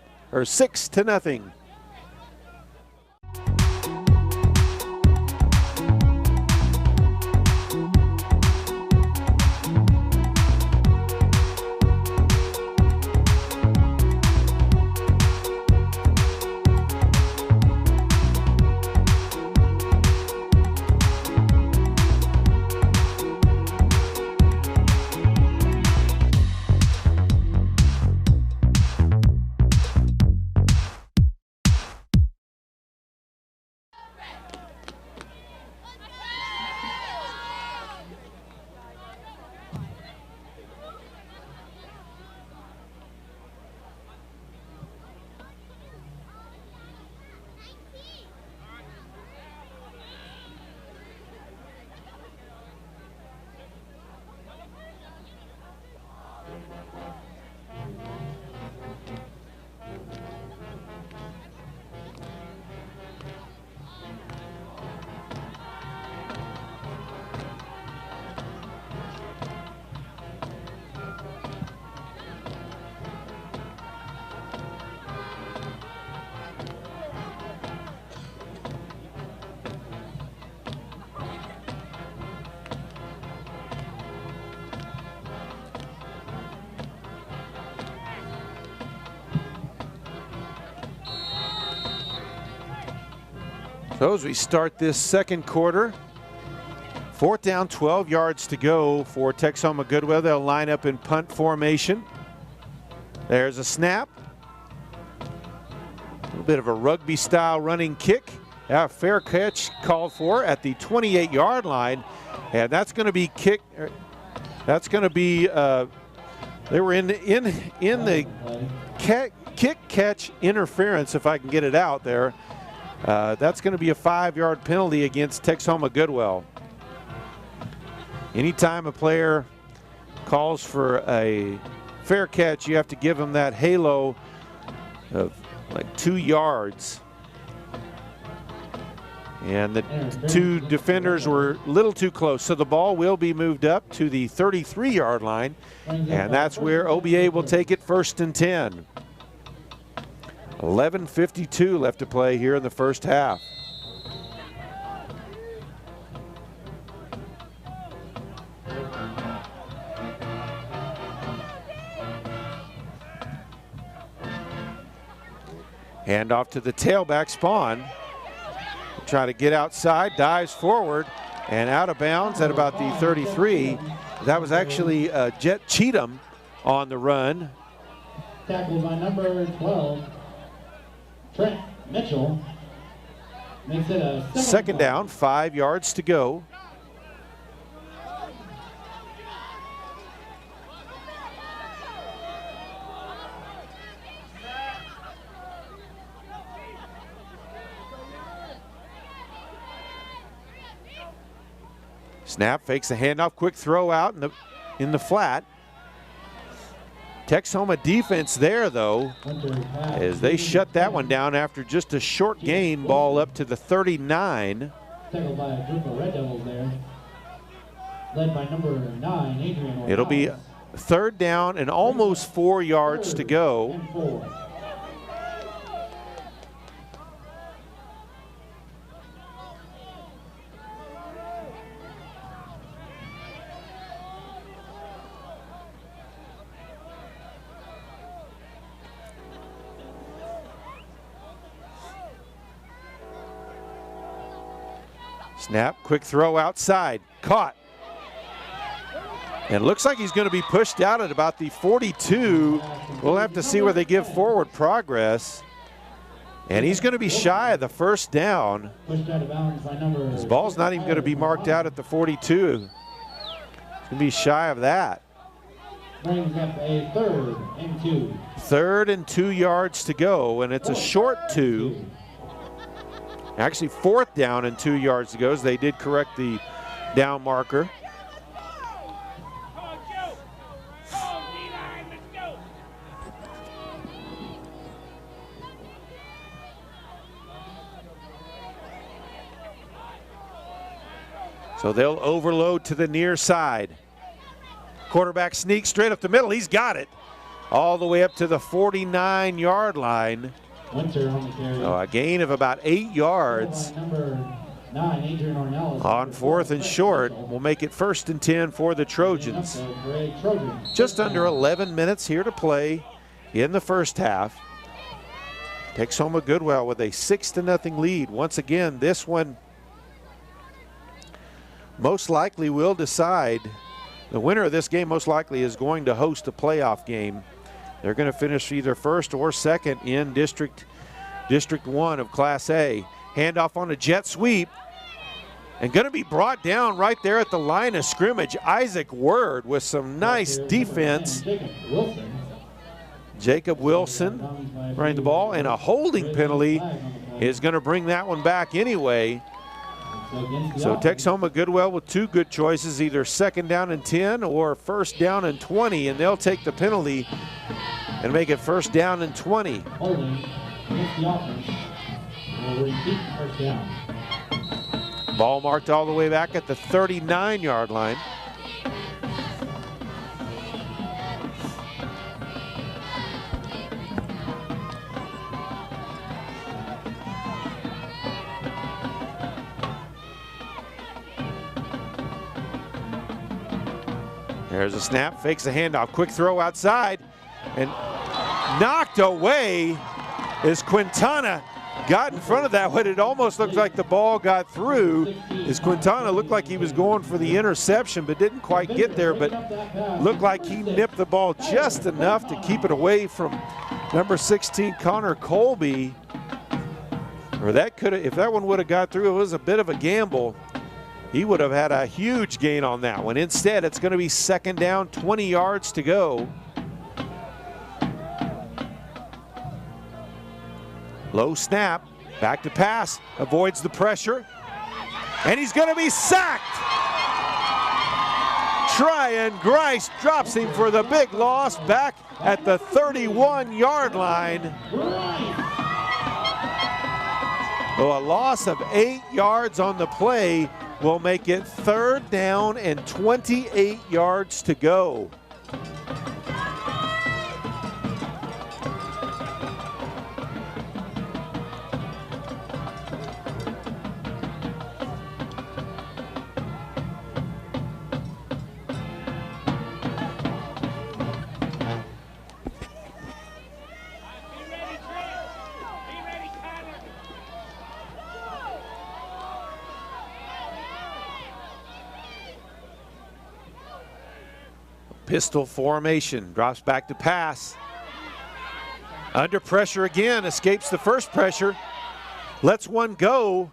So as we start this second quarter, 4th down, 12 yards to go for Texhoma-Goodwell. They'll line up in punt formation. There's a snap. A little bit of a rugby style running kick. A fair catch called for at the 28-yard line. And that's going to be kick. That's going to be, they were in the kick catch interference, if I can get it out there. That's going to be a 5-yard penalty against Texhoma-Goodwell. Anytime a player calls for a fair catch, you have to give them that halo of like 2 yards. And the two defenders were a little too close, so the ball will be moved up to the 33-yard line, and that's where OBA will take it 1st and 10. 11:52 left to play here in the first half. Hand off to the tailback, Spawn. Try to get outside, dives forward, and out of bounds at about the 33. That was actually Jet Cheatham on the run. Tackled by number 12. Trent Mitchell makes it a second down, 5 yards to go. Snap, fakes the handoff, quick throw out in the flat. Texhoma defense there, though, as they shut that one down after just a short gain, ball up to the 39. Tackled by a group of Red Devils there, led by number 9, Adrian. It'll be 3rd down and almost 4 yards to go. Snap, quick throw outside, caught. And looks like he's going to be pushed out at about the 42. We'll have to see where they give forward progress. And he's going to be shy of the 1st down. His ball's not even going to be marked out at the 42. He's going to be shy of that. brings up a 3rd and 2. 3rd and 2 yards to go, and it's a short 2. Actually, 4th down and 2 yards to go, as they did correct the down marker. So they'll overload to the near side. Quarterback sneaks straight up the middle. He's got it all the way up to the 49-yard line. Winter on the carry. So a gain of about 8 yards. Number 9, Adrian Ornelas. On 4th and short, will make it 1st and 10 for the Trojans. Just under 11 minutes here to play in the first half. Texhoma-Goodwell with a 6-0 lead. Once again, this one most likely will decide. The winner of this game most likely is going to host a playoff game. They're going to finish either 1st or 2nd in District 1 of Class A. Handoff on a jet sweep. And going to be brought down right there at the line of scrimmage. Isaac Word with some nice defense. Jacob Wilson running the ball, and a holding penalty is going to bring that one back anyway. So Texhoma-Goodwell with 2 good choices, either 2nd down and 10 or 1st down and 20, and they'll take the penalty and make it 1st down and 20. Holding against the offense will repeat 1st down. Ball marked all the way back at the 39-yard line. There's a snap, fakes a handoff, quick throw outside, and knocked away as Quintana got in front of that one. It almost looked like the ball got through, as Quintana looked like he was going for the interception but didn't quite get there, but looked like he nipped the ball just enough to keep it away from number 16, Connor Colby. Or that could have, if that one would have got through, it was a bit of a gamble. He would have had a huge gain on that one. Instead, it's going to be 2nd down, 20 yards to go. Low snap, back to pass, avoids the pressure, and he's going to be sacked. Tryon Grice drops him for the big loss back at the 31-yard line. So a loss of 8 yards on the play will make it 3rd down and 28 yards to go. Pistol formation, drops back to pass. Under pressure again, escapes the first pressure, lets one go,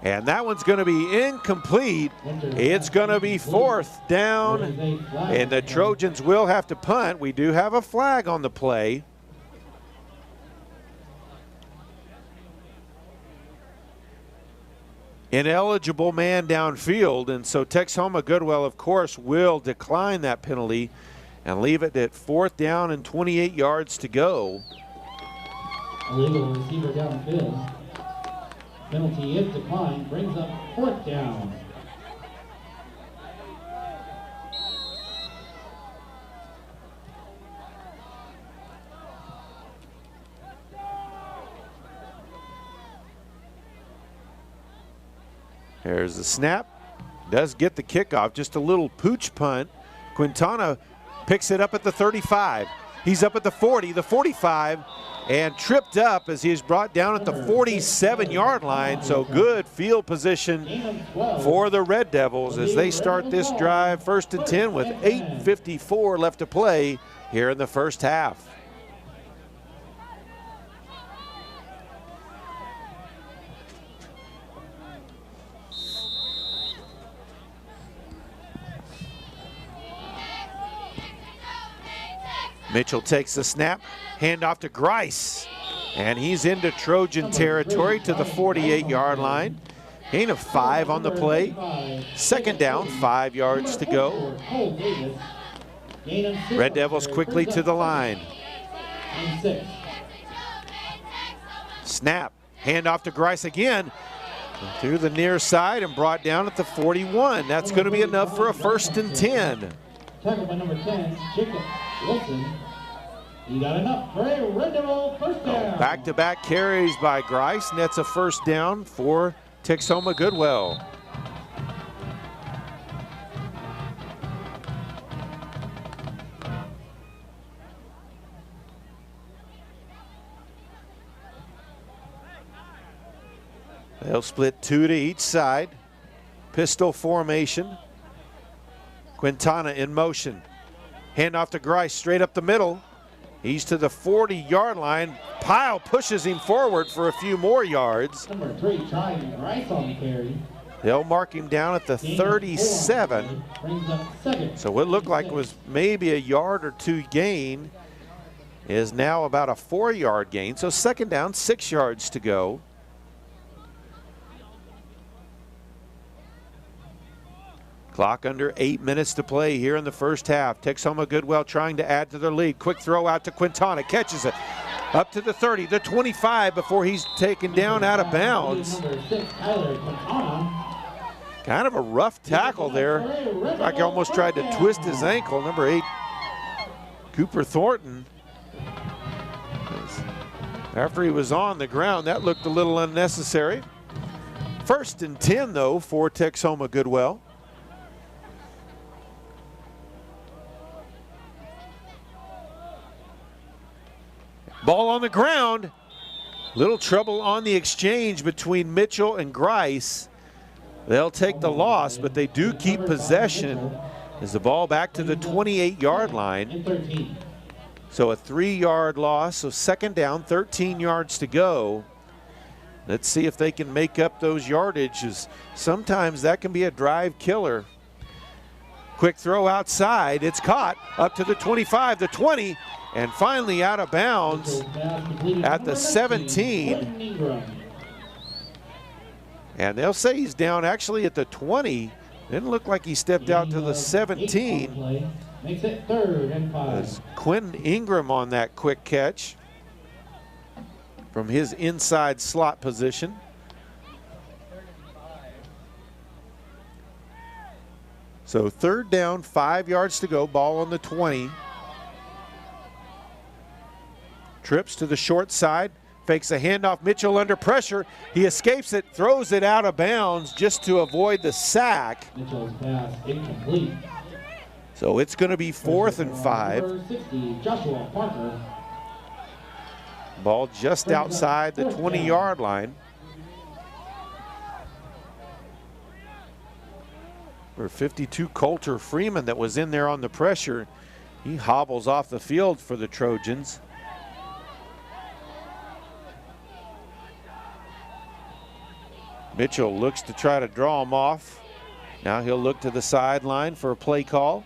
and that one's going to be incomplete. It's going to be 4th down, and the Trojans will have to punt. We do have a flag on the play. Ineligible man downfield, and so Texhoma-Goodwell, of course, will decline that penalty and leave it at 4th down and 28 yards to go. Illegal receiver downfield. Penalty is declined, brings up 4th down. There's the snap, does get the kickoff, just a little pooch punt. Quintana picks it up at the 35. He's up at the 40, the 45, and tripped up as he is brought down at the 47-yard line. So good field position for the Red Devils as they start this drive 1st and 10 with 8:54 left to play here in the first half. Mitchell takes the snap, handoff to Grice, and he's into Trojan territory to the 48-yard line. Gain of 5 on the play. Second down, 5 yards to go. Red Devils quickly to the line. Snap, handoff to Grice again. Through the near side and brought down at the 41. That's going to be enough for a 1st and 10. Tackled by number 10, Jacob Wilson. He got enough for a Red Devil first down. Back-to-back carries by Grice, and that's a 1st down for Texhoma-Goodwell. They'll split 2 to each side. Pistol formation. Quintana in motion. Handoff to Grice straight up the middle. He's to the 40-yard line. Pyle pushes him forward for a few more yards. Number 3 trying Grice on the carry. They'll mark him down at the 37. So what looked like was maybe a yard or 2 gain is now about a 4-yard gain. So 2nd down, 6 yards to go. Clock under 8 minutes to play here in the first half. Texhoma-Goodwell trying to add to their lead. Quick throw out to Quintana, catches it. Up to the 30, the 25 before he's taken down out of bounds. Kind of a rough tackle there. Like he almost tried to twist his ankle. Number 8, Cooper Thornton. After he was on the ground, that looked a little unnecessary. 1st and 10 though for Texhoma-Goodwell. Ball on the ground. Little trouble on the exchange between Mitchell and Grice. They'll take the loss, but they do keep possession. As the ball back to the 28-yard line. So a 3-yard loss, so 2nd down, 13 yards to go. Let's see if they can make up those yardages. Sometimes that can be a drive killer. Quick throw outside, it's caught up to the 25, the 20, and finally out of bounds at the 17. And they'll say he's down actually at the 20. Didn't look like he stepped out to the 17. Makes it 3rd and 5. There's Quinn Ingram on that quick catch from his inside slot position. So 3rd down, 5 yards to go, ball on the 20. Trips to the short side, fakes a handoff, Mitchell under pressure. He escapes it, throws it out of bounds just to avoid the sack. Mitchell's pass incomplete. So it's going to be 4th and 5. Number 60, Joshua Parker. Ball just outside the 20-yard line. For 52, Coulter Freeman that was in there on the pressure. He hobbles off the field for the Trojans. Mitchell looks to try to draw him off. Now he'll look to the sideline for a play call.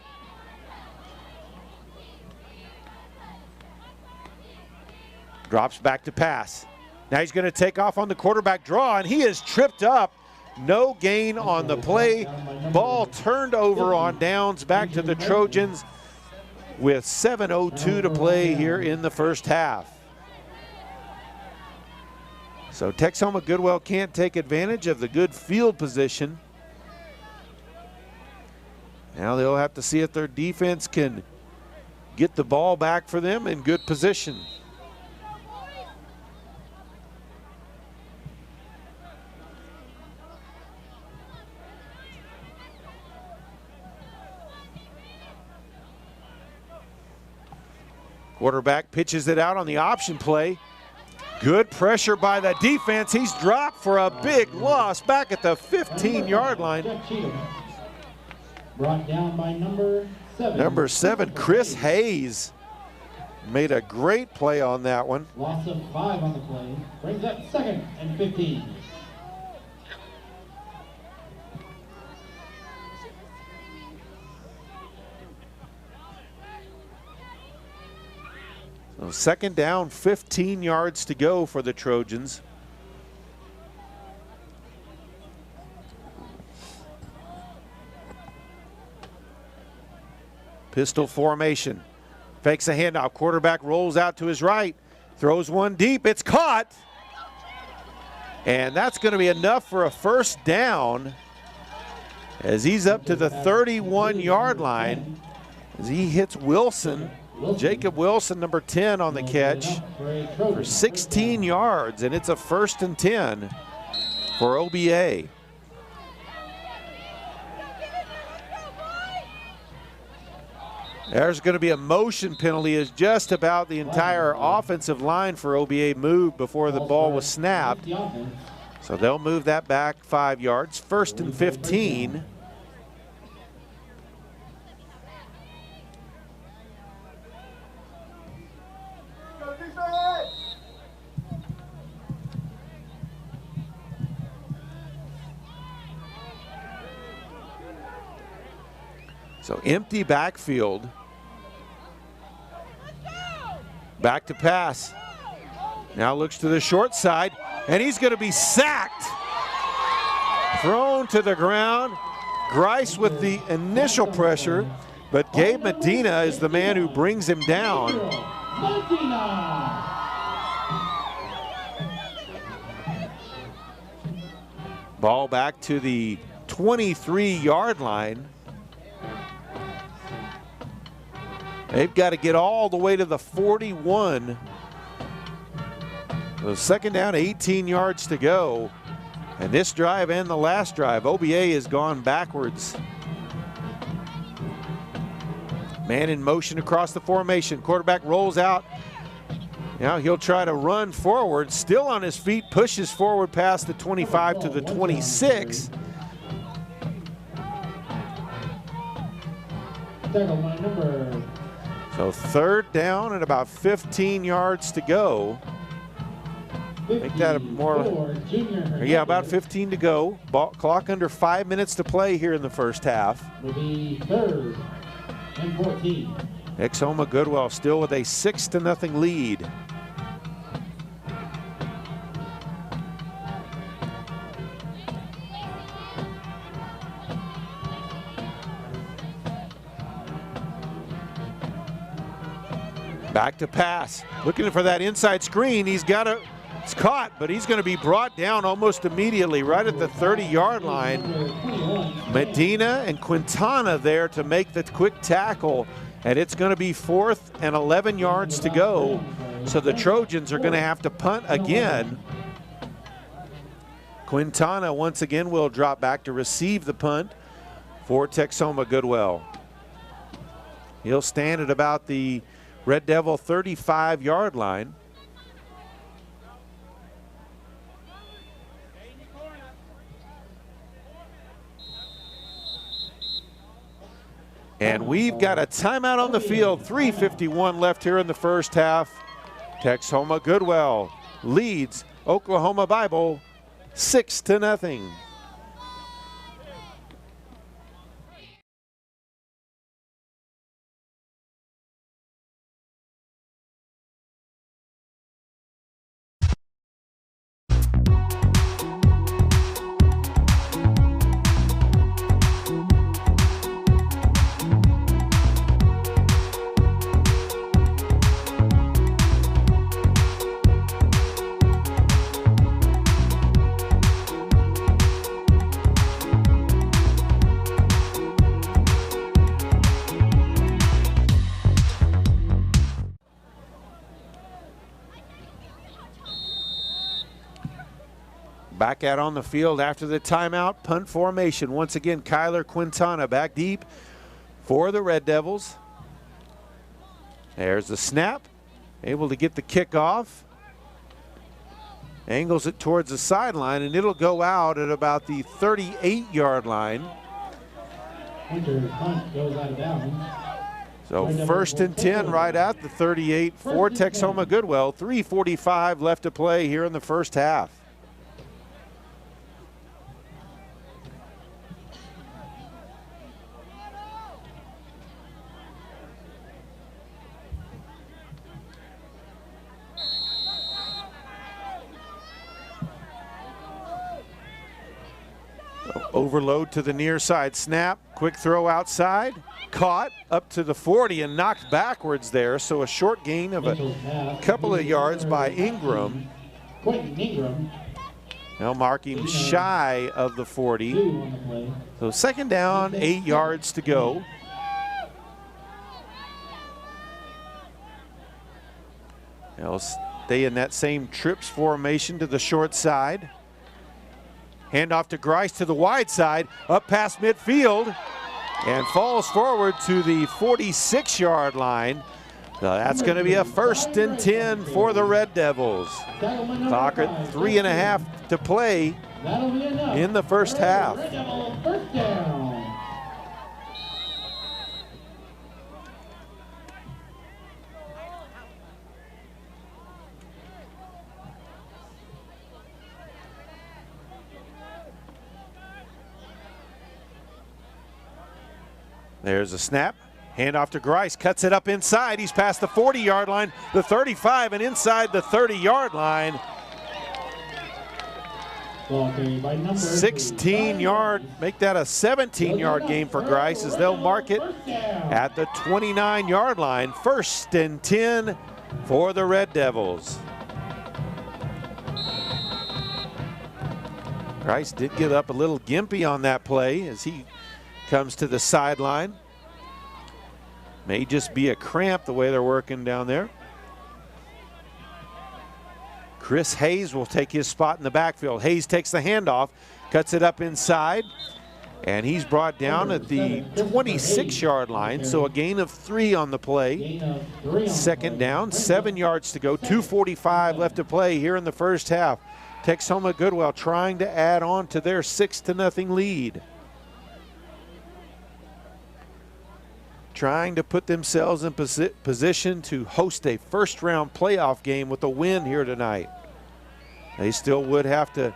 Drops back to pass. Now he's going to take off on the quarterback draw, and he is tripped up. No gain on the play. Ball turned over on downs back to the Trojans with 7:02 to play here in the first half. So Texhoma-Goodwell can't take advantage of the good field position. Now they'll have to see if their defense can get the ball back for them in good position. Quarterback pitches it out on the option play. Good pressure by the defense. He's dropped for a big loss back at the 15-yard line. Brought down by number 7. Number 7, Chris Hayes, made a great play on that one. Loss of 5 on the play. Brings up 2nd and 15. So second down, 15 yards to go for the Trojans. Pistol formation. Fakes a handoff. Quarterback rolls out to his right. Throws one deep. It's caught. And that's going to be enough for a first down as he's up to the 31-yard line as he hits Wilson. Jacob Wilson, number 10, on the catch for 16 yards, and it's a 1st and 10 for OBA. There's going to be a motion penalty as just about the entire offensive line for OBA moved before the ball was snapped. So they'll move that back 5 yards. 1st and 15. So empty backfield. Back to pass. Now looks to the short side, and he's going to be sacked. Thrown to the ground. Grice with the initial pressure, but Gabe Medina is the man who brings him down. Ball back to the 23-yard line. They've got to get all the way to the 41. So second down, 18 yards to go. And this drive and the last drive, OBA has gone backwards. Man in motion across the formation. Quarterback rolls out. Now he'll try to run forward. Still on his feet, pushes forward past the 25 to the 26. So third down and about 15 yards to go. Make that a more, yeah, about 15 to go. Ball, clock under 5 minutes to play here in the first half. Will be 3rd and 14. Texhoma-Goodwell still with a 6-0 lead. Back to pass, looking for that inside screen. He's got it, it's caught, but he's going to be brought down almost immediately right at the 30-yard line. Medina and Quintana there to make the quick tackle, and it's going to be 4th and 11 yards to go. So the Trojans are going to have to punt again. Quintana once again will drop back to receive the punt for Texhoma-Goodwell. He'll stand at about the Red Devil 35-yard line. And we've got a timeout on the field. 3:51 left here in the first half. Texhoma-Goodwell leads Oklahoma Bible 6-0. Back out on the field after the timeout, punt formation. Once again, Kyler Quintana back deep for the Red Devils. There's the snap, able to get the kickoff. Angles it towards the sideline, and it'll go out at about the 38-yard line. Punt goes out of bounds. So 1st and 10 right at the 38 for Texhoma-Goodwell. 3:45 left to play here in the first half. Overload to the near side. Snap. Quick throw outside. Caught up to the 40 and knocked backwards there. So a short gain of a couple of yards by Ingram. Quentin Ingram. Now marking shy of the 40. So second down, 8 yards to go. They'll stay in that same trips formation to the short side. Hand off to Grice to the wide side, up past midfield, and falls forward to the 46-yard line. So that's going to be a 1st and 10 for the Red Devils. Clock at 3.5 to play in the first half. First down. There's a snap. Hand off to Grice, cuts it up inside. He's past the 40-yard line, the 35, and inside the 30-yard line. 16-yard, make that a 17-yard gain for Grice as they'll mark it at the 29-yard line. 1st and 10 for the Red Devils. Grice did get up a little gimpy on that play as he comes to the sideline. May just be a cramp the way they're working down there. Chris Hayes will take his spot in the backfield. Hayes takes the handoff, cuts it up inside, and he's brought down at the 26-yard line, so a gain of 3 on the play. Second down, 7 yards to go, 2:45 left to play here in the first half. Texhoma-Goodwell trying to add on to their 6-0 lead. Trying to put themselves in position to host a first-round playoff game with a win here tonight. They still would have to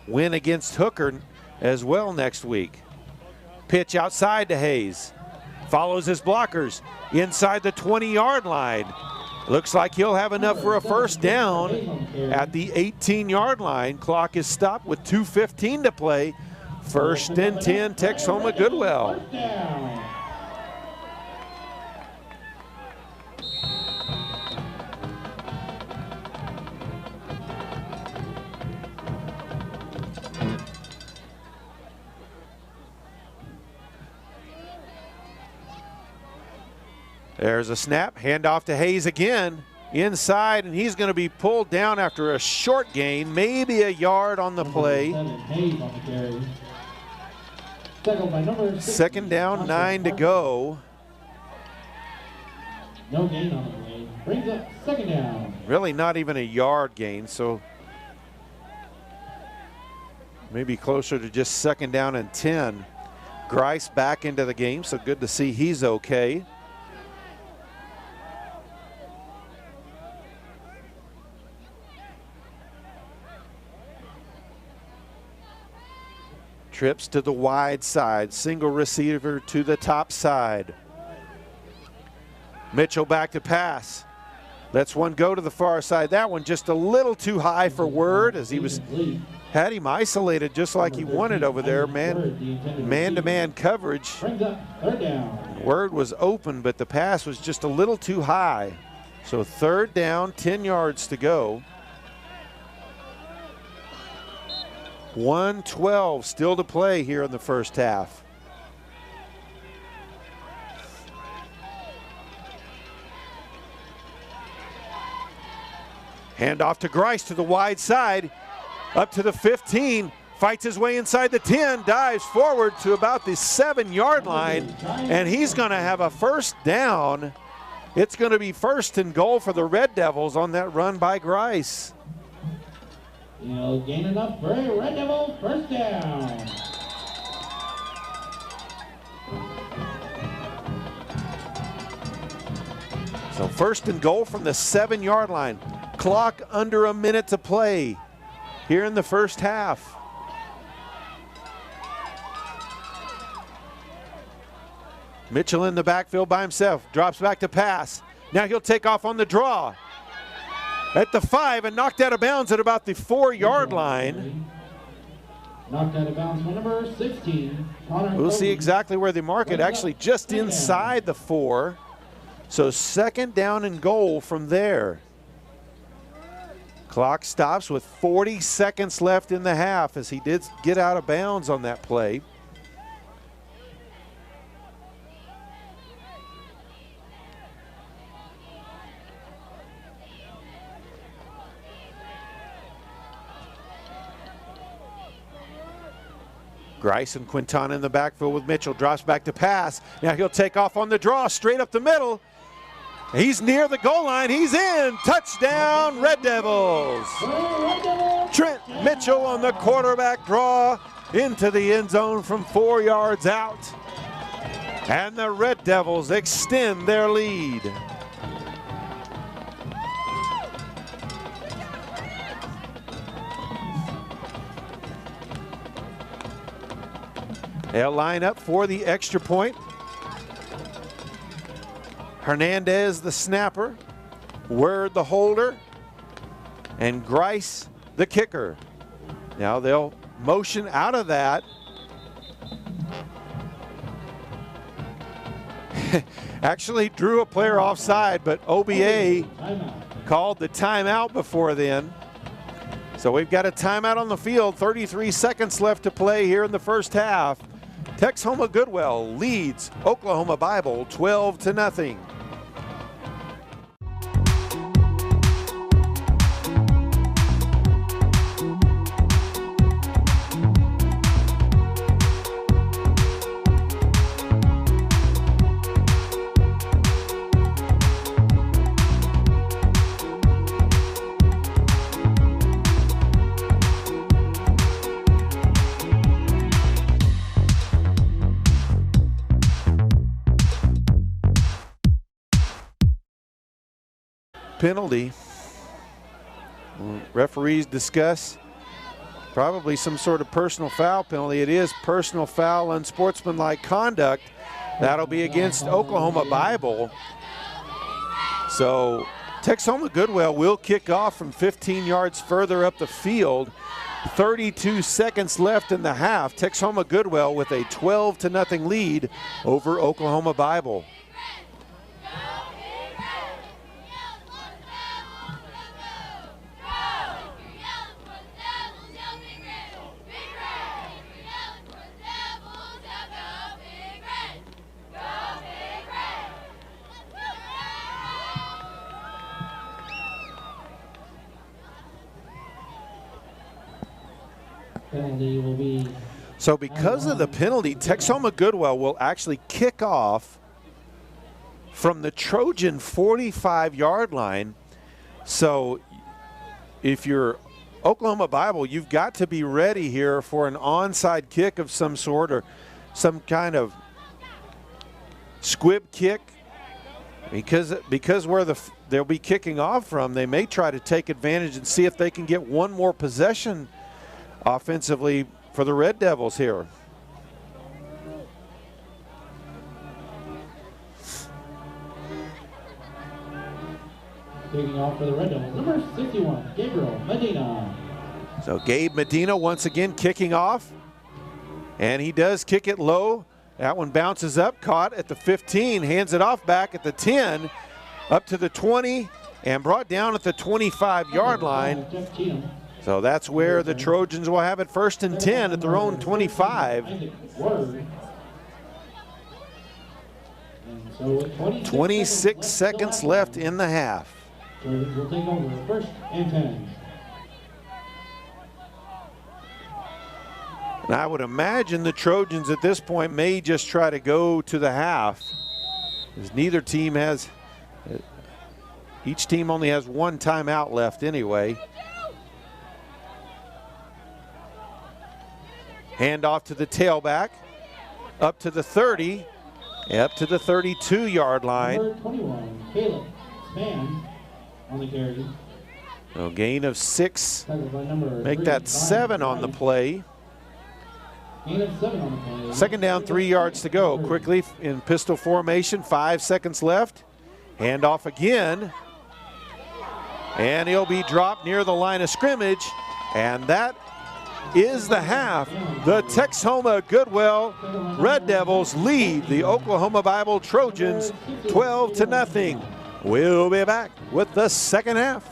win against Hooker as well next week. Pitch outside to Hayes. Follows his blockers inside the 20-yard line. Looks like he'll have enough for a first down at the 18-yard line. Clock is stopped with 2:15 to play. 1st and 10, Texhoma-Goodwell. There's a snap, handoff to Hayes again, inside, and he's going to be pulled down after a short gain, maybe a yard on the play. Second down, 9 to go. No gain on the play. Brings up second down. Really not even a yard gain, so maybe closer to just second down and 10. Grice back into the game, so good to see he's okay. Trips to the wide side, single receiver to the top side. Mitchell back to pass. Lets one go to the far side. That one just a little too high for Word as he had him isolated just like he wanted over there. Man-to-man coverage. Word was open, but the pass was just a little too high. So 3rd down, 10 yards to go. 1:12 still to play here in the first half. Hand off to Grice to the wide side, up to the 15, fights his way inside the 10, dives forward to about the 7-yard line, and he's going to have a first down. It's going to be 1st and goal for the Red Devils on that run by Grice. He'll gain enough for a Red Devil first down. So 1st and goal from the 7-yard line. Clock under a minute to play here in the first half. Mitchell in the backfield by himself, drops back to pass. Now he'll take off on the draw at the 5 and knocked out of bounds at about the 4-yard line. Knocked out of bounds for number 16, Connor. We'll see exactly where they mark it. Actually, just inside the 4. So second down and goal from there. Clock stops with 40 seconds left in the half as he did get out of bounds on that play. Grice and Quintana in the backfield with Mitchell. Drops back to pass. Now he'll take off on the draw, straight up the middle. He's near the goal line. He's in. Touchdown, Red Devils. Trent Mitchell on the quarterback draw into the end zone from 4 yards out. And the Red Devils extend their lead. They'll line up for the extra point. Hernandez, the snapper, Word, the holder, and Grice, the kicker. Now they'll motion out of that. Actually drew a player offside, but OBA called the timeout before then. So we've got a timeout on the field, 33 seconds left to play here in the first half. Texhoma-Goodwell leads Oklahoma Bible 12-0. Penalty. Referees discuss probably some sort of personal foul penalty. It is personal foul, unsportsmanlike conduct. That'll be against Oklahoma Bible. So Texhoma-Goodwell will kick off from 15 yards further up the field. 32 seconds left in the half. Texhoma-Goodwell with a 12-0 lead over Oklahoma Bible. Penalty will be. So because of the penalty, Texhoma-Goodwell will actually kick off from the Trojan 45-yard line. So if you're Oklahoma Bible, you've got to be ready here for an onside kick of some sort or some kind of squib kick, because where they'll be kicking off from, they may try to take advantage and see if they can get one more possession offensively for the Red Devils here. Taking off for the Red Devils, number 61, Gabriel Medina. So Gabe Medina once again kicking off, and he does kick it low. That one bounces up, caught at the 15, hands it off back at the 10, up to the 20, and brought down at the 25-yard line. So that's where the Trojans will have it 1st and 10 at their own 25. 26 seconds left in the half. Trojans will take over 1st and 10. And I would imagine the Trojans at this point may just try to go to the half, as neither team has, each team only has one timeout left anyway. Hand off to the tailback, up to the 30, up to the 32-yard line. Number 21, Caleb Span on the carry. So gain of 6, make 3, that 7 on the play. Gain of 7 on the play. Second down, 3 yards to go. Quickly in pistol formation, 5 seconds left. Hand off again. And he'll be dropped near the line of scrimmage. And that is the half. The Texhoma-Goodwell Red Devils lead the Oklahoma Bible Trojans 12-0. We'll be back with the second half.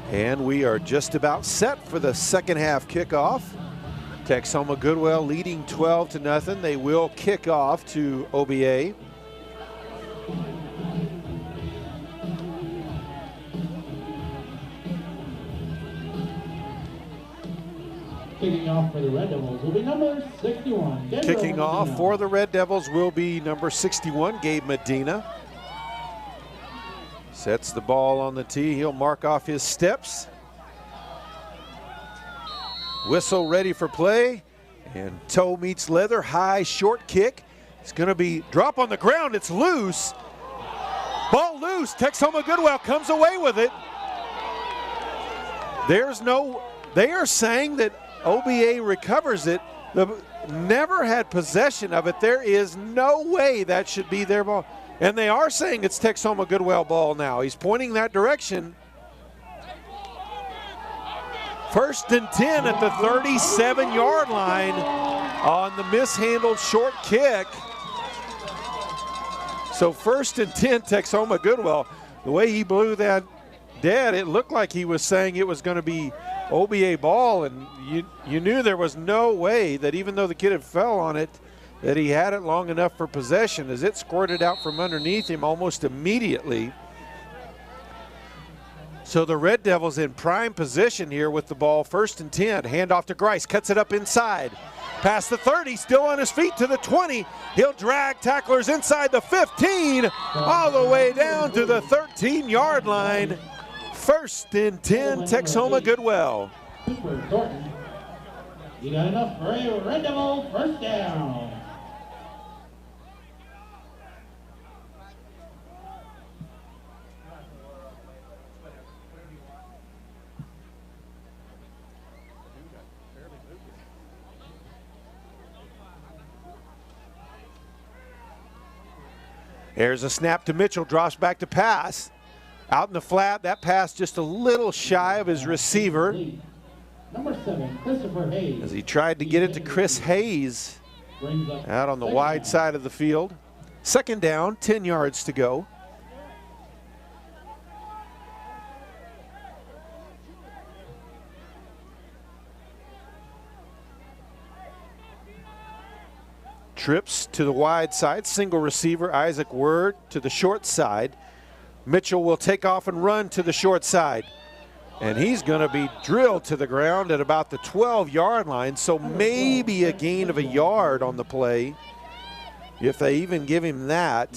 And we are just about set for the second half kickoff. Texhoma-Goodwell leading 12-0. They will kick off to OBA. Kicking off for the Red Devils will be number 61. Kicking off for the Red Devils will be number 61, Gabe Medina. Sets the ball on the tee. He'll mark off his steps. Whistle ready for play. And toe meets leather. High, short kick. It's going to be drop on the ground. It's loose. Ball loose. Texhoma-Goodwell comes away with it. They are saying that OBA recovers it. Never had possession of it. There is no way that should be their ball. And they are saying it's Texhoma-Goodwell ball now. He's pointing that direction. 1st and 10 at the 37-yard line on the mishandled short kick. So 1st and 10, Texhoma-Goodwell. The way he blew that dead, it looked like he was saying it was going to be OBA ball, and you knew there was no way that even though the kid had fell on it, that he had it long enough for possession, as it squirted out from underneath him almost immediately. So the Red Devils in prime position here with the ball. 1st and 10, handoff to Grice, cuts it up inside. Past the 30, still on his feet to the 20. He'll drag tacklers inside the 15, all the way down to the 13-yard line. 1st and 10, Texhoma-Goodwell. Cooper Thornton. You got enough for a Red Devil first down. There's a snap to Mitchell, drops back to pass. Out in the flat, that pass just a little shy of his receiver. Number 7, Christopher Hayes. As he tried to get it to Chris Hayes out on the wide side of the field. 2nd down, 10 yards to go. Trips to the wide side, single receiver, Isaac Word to the short side. Mitchell will take off and run to the short side. And he's going to be drilled to the ground at about the 12-yard line, so maybe a gain of a yard on the play, if they even give him that.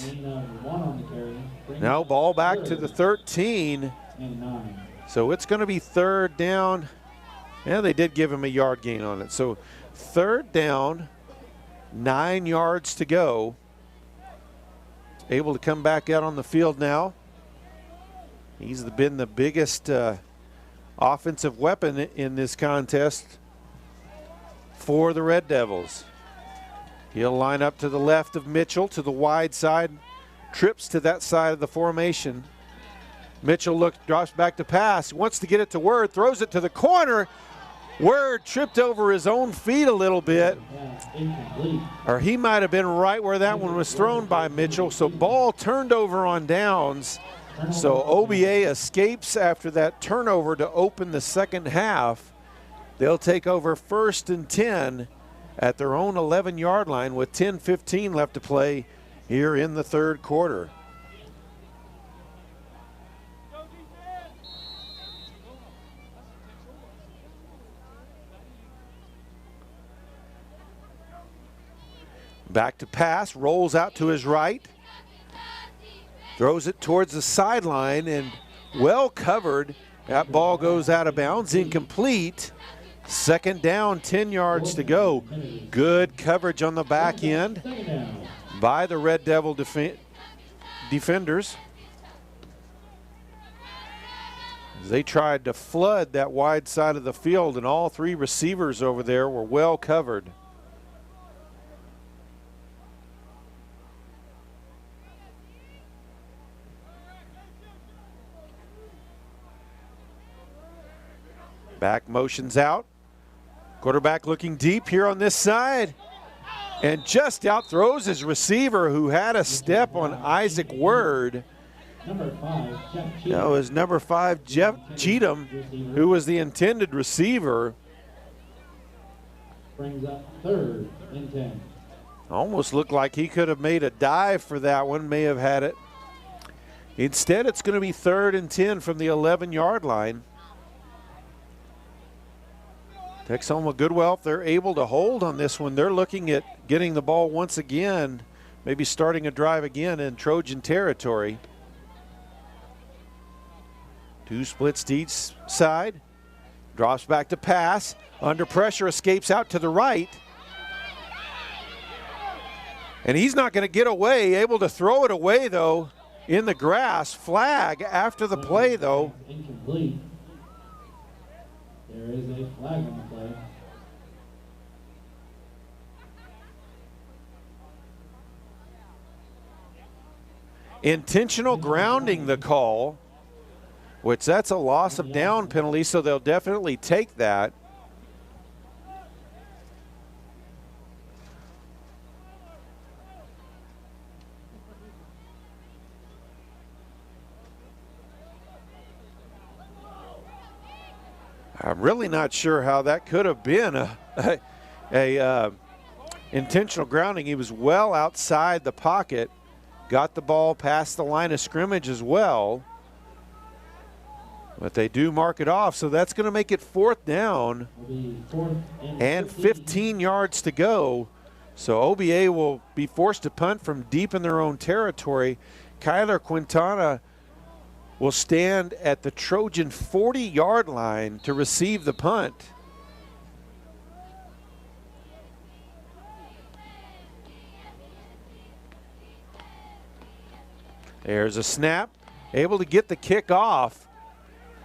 Now ball back to the 13. So it's going to be 3rd down. Yeah, they did give him a yard gain on it. So 3rd down, 9 yards to go. Able to come back out on the field now. He's been the biggest offensive weapon in this contest for the Red Devils. He'll line up to the left of Mitchell, to the wide side, trips to that side of the formation. Mitchell drops back to pass, wants to get it to Word, throws it to the corner. Word tripped over his own feet a little bit, or he might have been right where that one was thrown by Mitchell. So ball turned over on downs. So OBA escapes after that turnover to open the second half. They'll take over 1st and 10 at their own 11-yard line with 10:15 left to play here in the 3rd quarter. Back to pass, rolls out to his right. Throws it towards the sideline and well covered. That ball goes out of bounds, incomplete. 2nd down, 10 yards to go. Good coverage on the back end by the Red Devil defenders. They tried to flood that wide side of the field, and all 3 receivers over there were well covered. Back motions out. Quarterback looking deep here on this side. And just out throws his receiver, who had a step on Isaac Word. Number 5, Jeff Cheatham. That was number 5, Jeff Cheatham, who was the intended receiver. Brings up 3rd and 10. Almost looked like he could have made a dive for that one, may have had it. Instead, it's going to be 3rd and 10 from the 11-yard line. Texhoma-Goodwell, if they're able to hold on this one, they're looking at getting the ball once again, maybe starting a drive again in Trojan territory. 2 splits to each side. Drops back to pass. Under pressure, escapes out to the right. And he's not going to get away. Able to throw it away, though, in the grass. Flag after the play, though. Incomplete. There is a flag on the play. Intentional grounding, the call, which that's a loss of down penalty, so they'll definitely take that. I'm really not sure how that could have been a intentional grounding. He was well outside the pocket, got the ball past the line of scrimmage as well. But they do mark it off, so that's going to make it 4th down and 15 yards to go. So OBA will be forced to punt from deep in their own territory. Kyler Quintana will stand at the Trojan 40-yard line to receive the punt. There's a snap, able to get the kick off.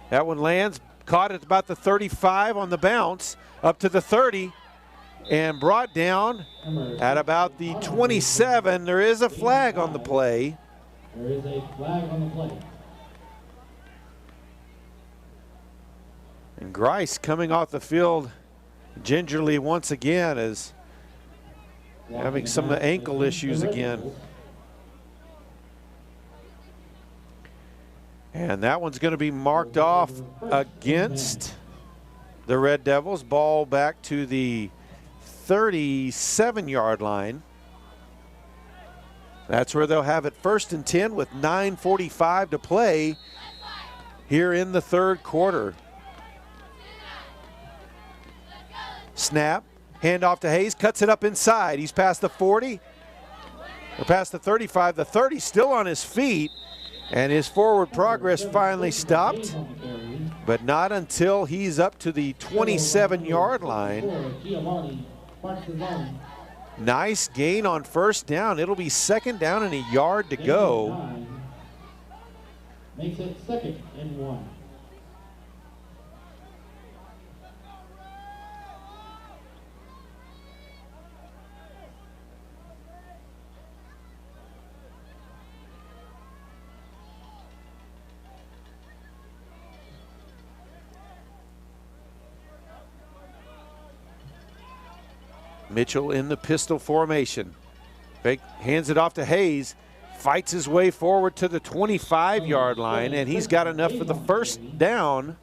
That one lands, caught at about the 35 on the bounce, up to the 30, and brought down at about the 27. There is a flag on the play. There is a flag on the play. And Grice coming off the field gingerly once again is having some of the ankle issues again. And that one's going to be marked off against the Red Devils. Ball back to the 37-yard line. That's where they'll have it 1st and 10 with 9:45 to play here in the 3rd quarter. Snap, handoff to Hayes, cuts it up inside. He's past the 40, or past the 35. The 30 still on his feet, and his forward progress finally stopped, but not until he's up to the 27-yard line. Nice gain on 1st down. It'll be 2nd down and a yard to go. Makes it 2nd and 1. Mitchell in the pistol formation. Fake, hands it off to Hayes. Fights his way forward to the 25-yard line, and he's got enough for the 1st down.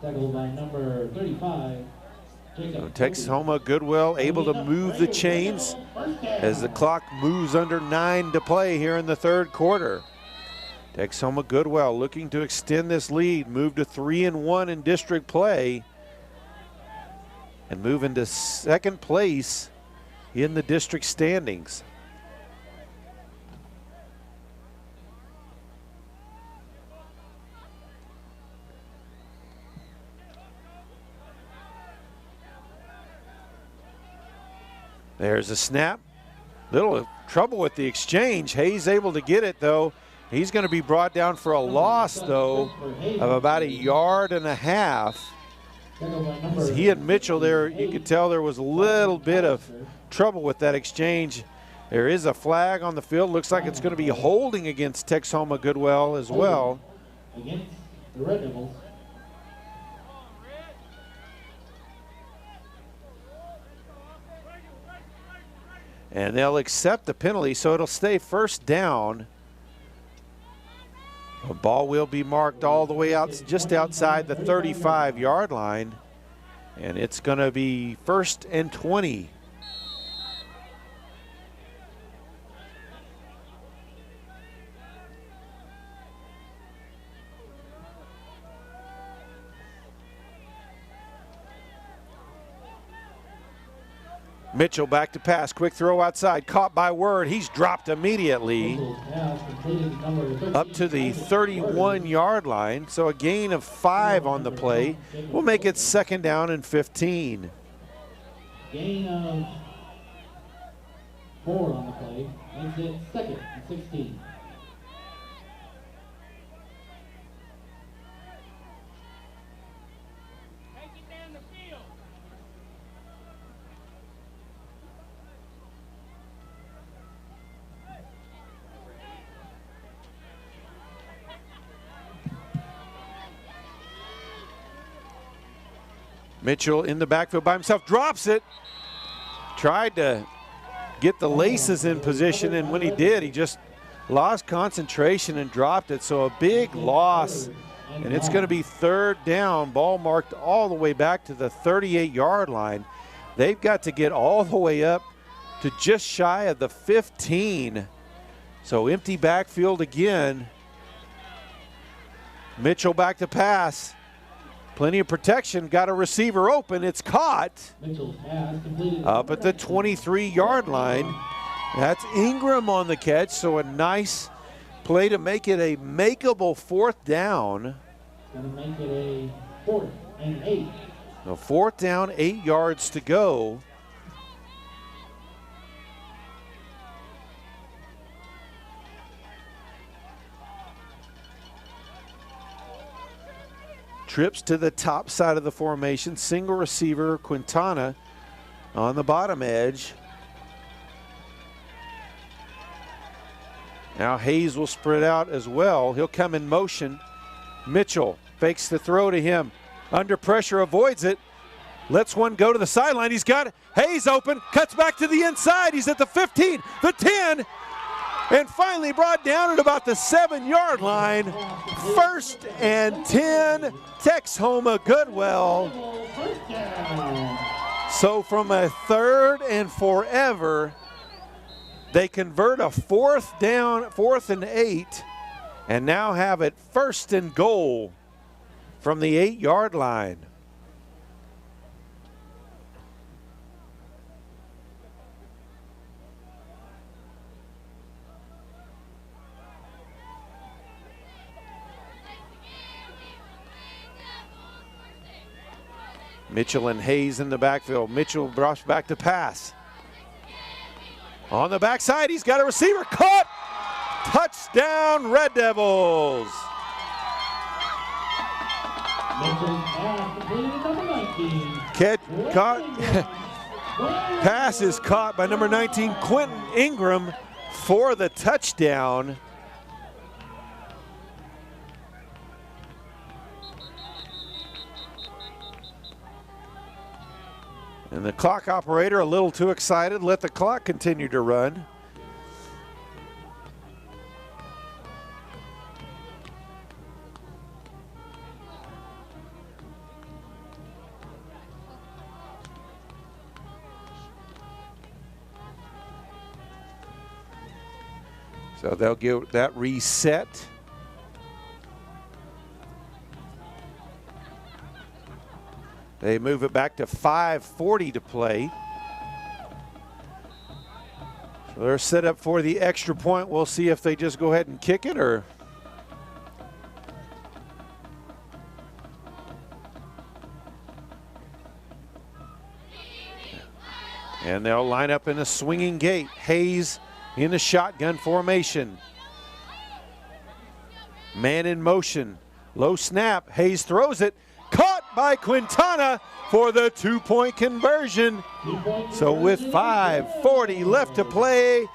Tackled by number 35. Texhoma-Goodwell able to move the chains as the clock moves under 9 to play here in the 3rd quarter. Texhoma-Goodwell looking to extend this lead, move to 3-1 in district play, and move into 2nd place in the district standings. There's a snap. Little trouble with the exchange. Hayes able to get it, though. He's going to be brought down for a loss, though, of about 1.5 yards. He and Mitchell there, you could tell there was a little bit of trouble with that exchange. There is a flag on the field. Looks like it's going to be holding against Texhoma-Goodwell as well. Against the Red Devils. And they'll accept the penalty, so it'll stay 1st down The ball will be marked all the way out, just outside the 35-yard line. And it's going to be 1st and 20. Mitchell back to pass, quick throw outside, caught by Word. He's dropped immediately up to the 31-yard line. So a gain of 5 on the play. We'll make it 2nd down and 15. Gain of 4 on the play. Makes it 2nd and 16. Mitchell in the backfield by himself, drops it. Tried to get the laces in position, and when he did, he just lost concentration and dropped it. So a big loss, and it's going to be 3rd down. Ball marked all the way back to the 38-yard line. They've got to get all the way up to just shy of the 15. So empty backfield again. Mitchell back to pass. Plenty of protection, got a receiver open, it's caught up at the 23-yard line. That's Ingram on the catch, so a nice play to make it a makeable 4th down. Going to make it a 4th and 8. A 4th down, 8 yards to go. Trips to the top side of the formation. Single receiver, Quintana on the bottom edge. Now Hayes will spread out as well. He'll come in motion. Mitchell fakes the throw to him. Under pressure, avoids it. Lets one go to the sideline. He's got it. Hayes open, cuts back to the inside. He's at the 15, the 10, and finally brought down at about the 7-yard line. 1st and 10, Texhoma-Goodwell. So from a 3rd and forever, they convert a 4th down, 4th and 8, and now have it 1st and goal from the 8-yard line. Mitchell and Hayes in the backfield. Mitchell drops back to pass. On the backside, he's got a receiver caught. Touchdown, Red Devils. Pass is caught by number 19, Quentin Ingram, for the touchdown. And the clock operator, a little too excited, let the clock continue to run. So they'll get that reset. They move it back to 5:40 to play. So they're set up for the extra point. We'll see if they just go ahead and kick it or. And they'll line up in a swinging gate. Hayes in the shotgun formation. Man in motion. Low snap. Hayes throws it. Caught by Quintana for the 2-point conversion. So with 5:40 left to play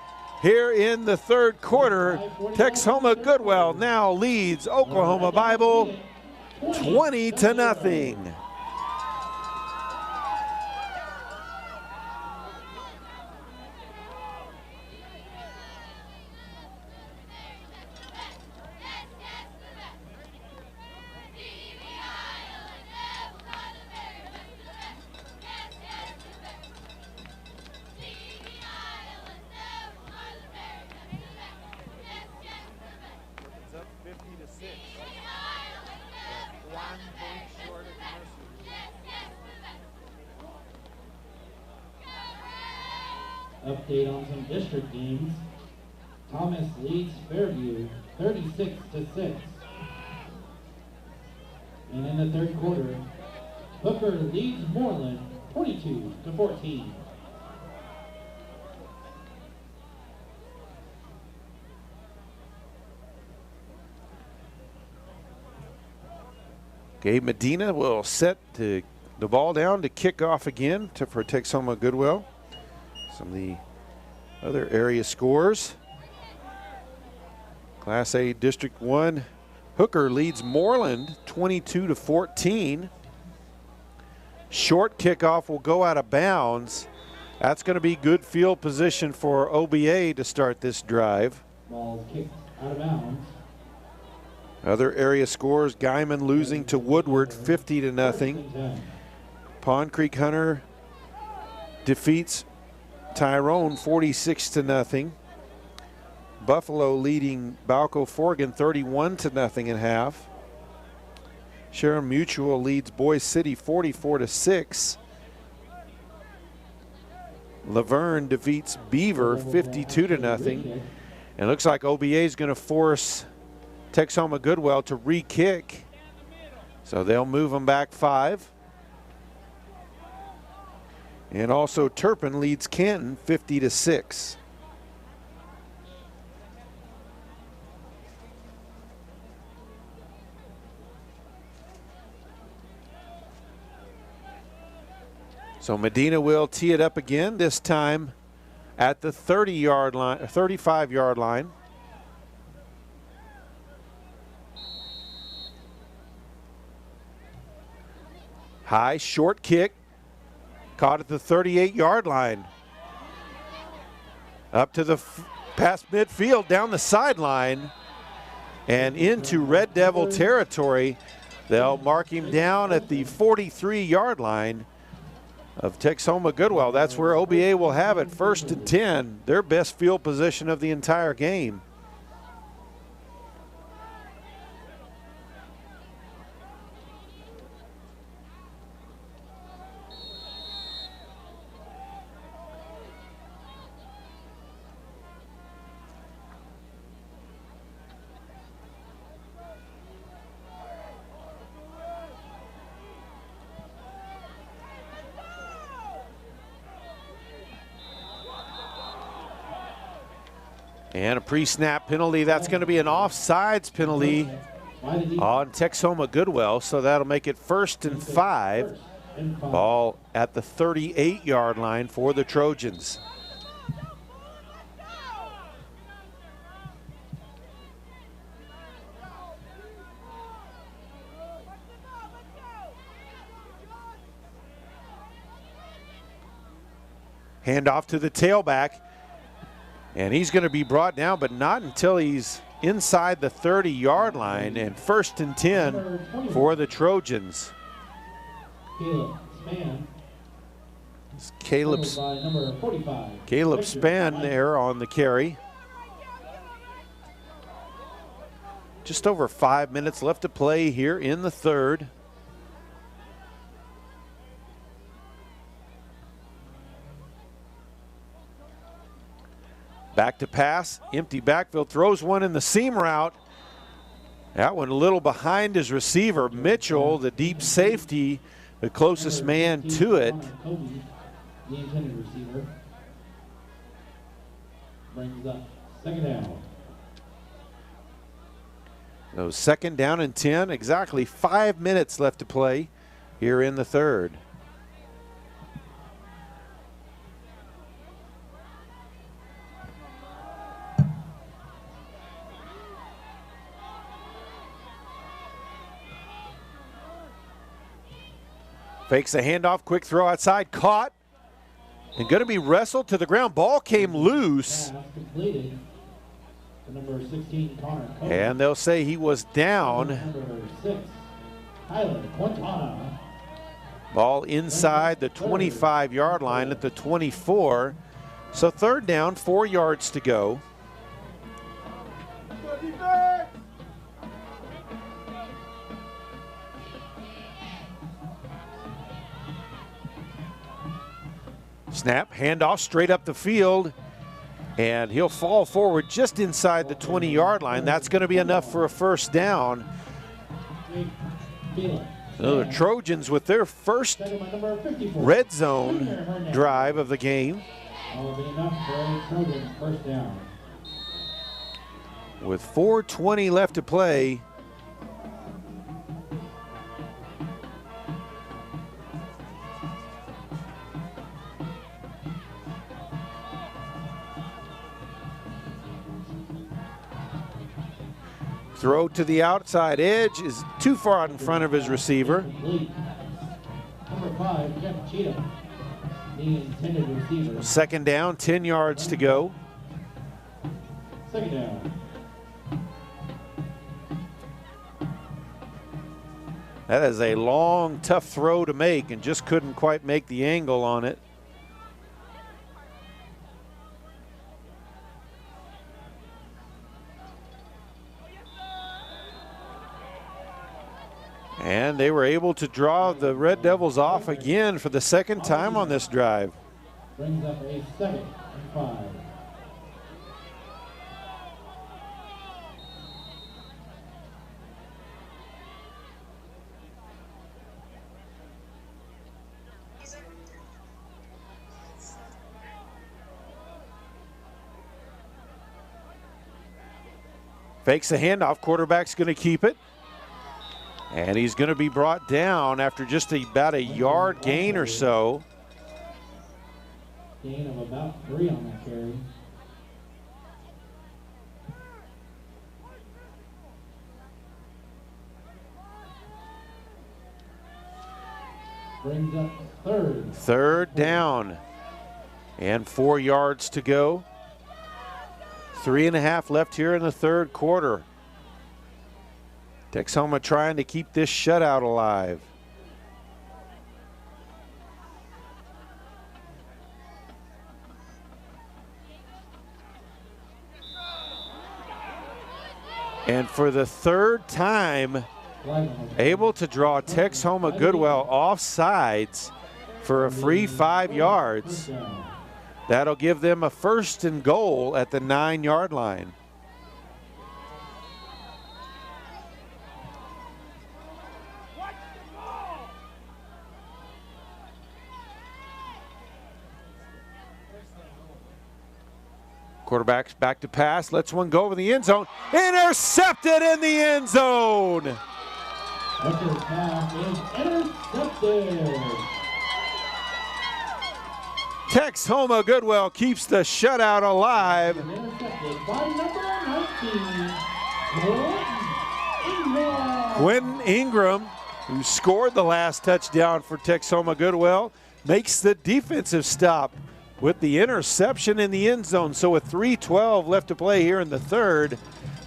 here in the 3rd quarter, Texhoma-Goodwell now leads Oklahoma Bible 20-0. Update on some district games. Thomas leads Fairview 36-6. And in the third quarter, Hooker leads Moreland 22-14. Gabe Medina will set the ball down to kick off again for Texhoma-Goodwell. Some of the other area scores. Class A District 1, Hooker leads Moreland 22-14. Short kickoff will go out of bounds. That's going to be good field position for OBA to start this drive. Ball kicked out of bounds. Other area scores, Guyman losing to Woodward 50-0. Pond Creek Hunter defeats Tyrone 46-0. Buffalo leading Balco Forgan 31-0 at half. Sharon Mutual leads Boise City 44-6. Laverne defeats Beaver 52-0. And it looks like OBA is going to force Texhoma-Goodwell to re-kick. So they'll move them back 5. And also Turpin leads Canton 50-6. So Medina will tee it up again, this time at the 30-yard line, 35-yard line. High, short kick, caught at the 38-yard line. Up to the past midfield, down the sideline, and into Red Devil territory. They'll mark him down at the 43-yard line of Texhoma-Goodwell. That's where OBA will have it, 1st and 10, their best field position of the entire game. And a pre-snap penalty. That's going to be an offsides penalty on Texhoma-Goodwell. So that'll make it 1st and 5. Ball at the 38-yard line for the Trojans. Hand off to the tailback. And he's going to be brought down, but not until he's inside the 30-yard line, and 1st and 10 for the Trojans. Caleb Spann there on the carry. Just over 5 minutes left to play here in the third. Back to pass, empty backfield, throws one in the seam route. That one a little behind his receiver. Mitchell, the deep safety, the closest man to it. The intended receiver brings up 2nd down. So 2nd down and 10, exactly 5 minutes left to play here in the third. Fakes the handoff, quick throw outside, caught, and going to be wrestled to the ground. Ball came loose. Number 16, Connor Cohen. And they'll say he was down. Number 6, Tyler Quintana. Ball inside the 25-yard line at the 24. So 3rd down, 4 yards to go. Snap, handoff straight up the field, and he'll fall forward just inside the 20-yard line. That's going to be enough for a first down. So the Trojans with their first red zone drive of the game. With 4:20 left to play. Throw to the outside edge is too far out in front of his receiver. Number 5, Jeff Cheatham, the intended receiver. Second down, 10 yards to go. Second down. That is a long, tough throw to make and just couldn't quite make the angle on it. And they were able to draw the Red Devils off again for the second time on this drive. Brings up a 2nd and 5. Fakes the handoff, quarterback's going to keep it. And he's going to be brought down after just about a yard gain or so. Gain of about 3 on that carry. Brings up 3rd. Third down. And 4 yards to go. 3.5 left here in the third quarter. Texhoma trying to keep this shutout alive. And for the third time, able to draw Texhoma-Goodwell off sides for a free 5 yards. That'll give them a 1st and goal at the 9-yard line. Quarterback's back to pass, lets one go over the end zone. Intercepted in the end zone. Booker's pass is intercepted. Texhoma-Goodwell keeps the shutout alive. Intercepted by number 19, Quentin Ingram, who scored the last touchdown for Texhoma-Goodwell, makes the defensive stop with the interception in the end zone. So with 3:12 left to play here in the third,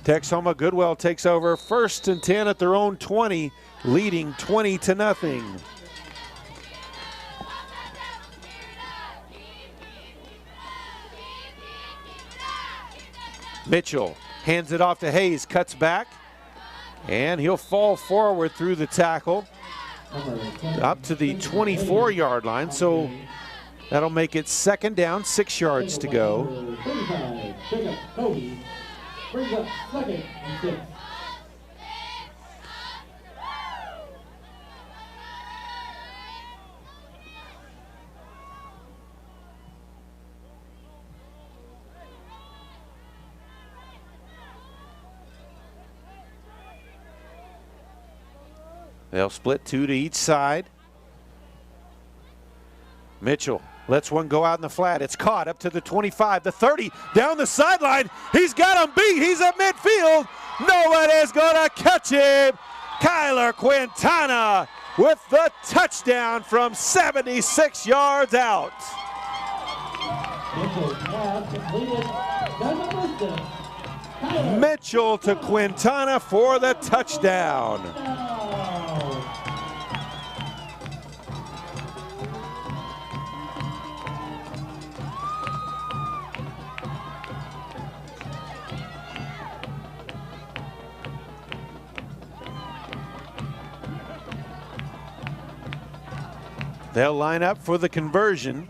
Texhoma-Goodwell takes over 1st and 10 at their own 20, leading 20-0. Mitchell hands it off to Hayes, cuts back, and he'll fall forward through the tackle up to the 24-yard line. So that'll make it 2nd down, 6 yards to go. 35, pick up Cody, brings up 2nd and 6. They'll split 2 to each side. Mitchell lets one go out in the flat. It's caught up to the 25, the 30, down the sideline. He's got him beat. He's at midfield. Nobody's going to catch him. Kyler Quintana with the touchdown from 76 yards out. Mitchell to Quintana for the touchdown. They'll line up for the conversion.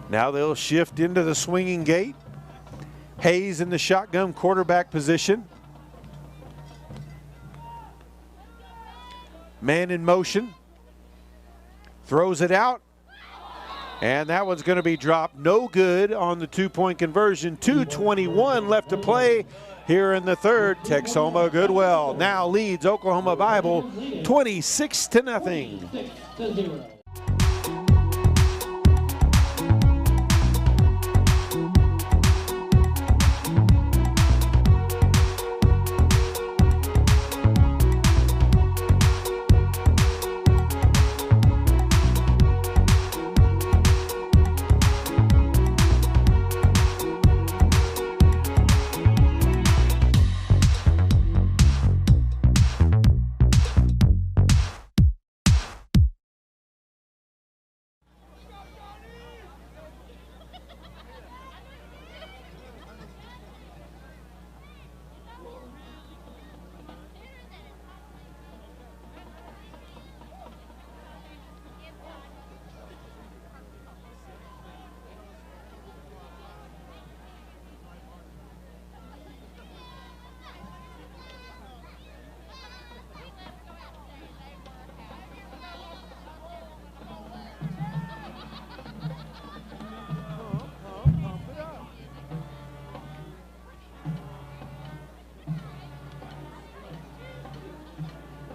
Now they'll shift into the swinging gate. Hayes in the shotgun quarterback position. Man in motion. Throws it out. And that one's going to be dropped. No good on the 2-point conversion. 2:21 left to play here in the third. Texhoma-Goodwell now leads Oklahoma Bible 26-0. 26-0.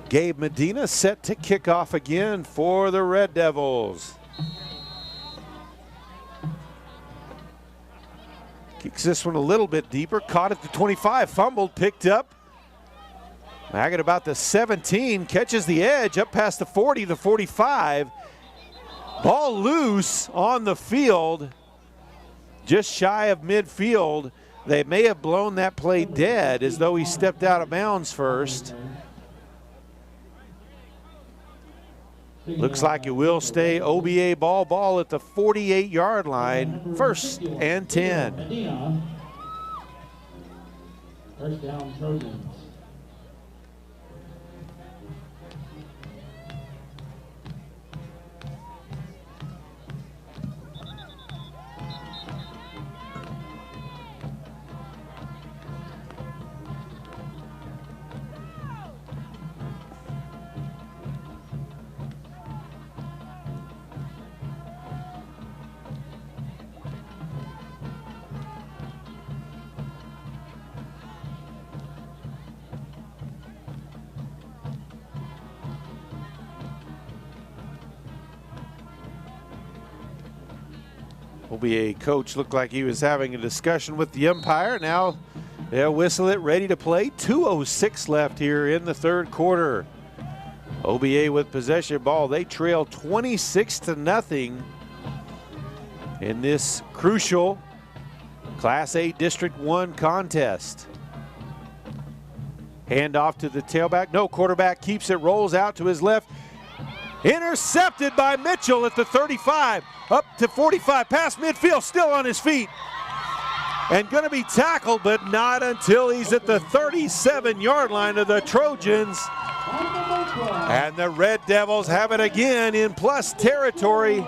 Gabe Medina set to kick off again for the Red Devils. Kicks this one a little bit deeper, caught at the 25, fumbled, picked up. Back at about the 17, catches the edge up past the 40, the 45. Ball loose on the field, just shy of midfield. They may have blown that play dead as though he stepped out of bounds first. Looks like it will stay OBA ball at the 48-yard line. 1st and 10. First down, Trojans. OBA coach looked like he was having a discussion with the umpire. Now they'll whistle it, ready to play. 2:06 left here in the third quarter. OBA with possession ball. They trail 26-0 in this crucial Class A District 1 contest. Hand off to the tailback. No, quarterback keeps it, rolls out to his left. Intercepted by Mitchell at the 35, up to 45, past midfield, still on his feet. And going to be tackled, but not until he's at the 37-yard line of the Trojans. And the Red Devils have it again in plus territory.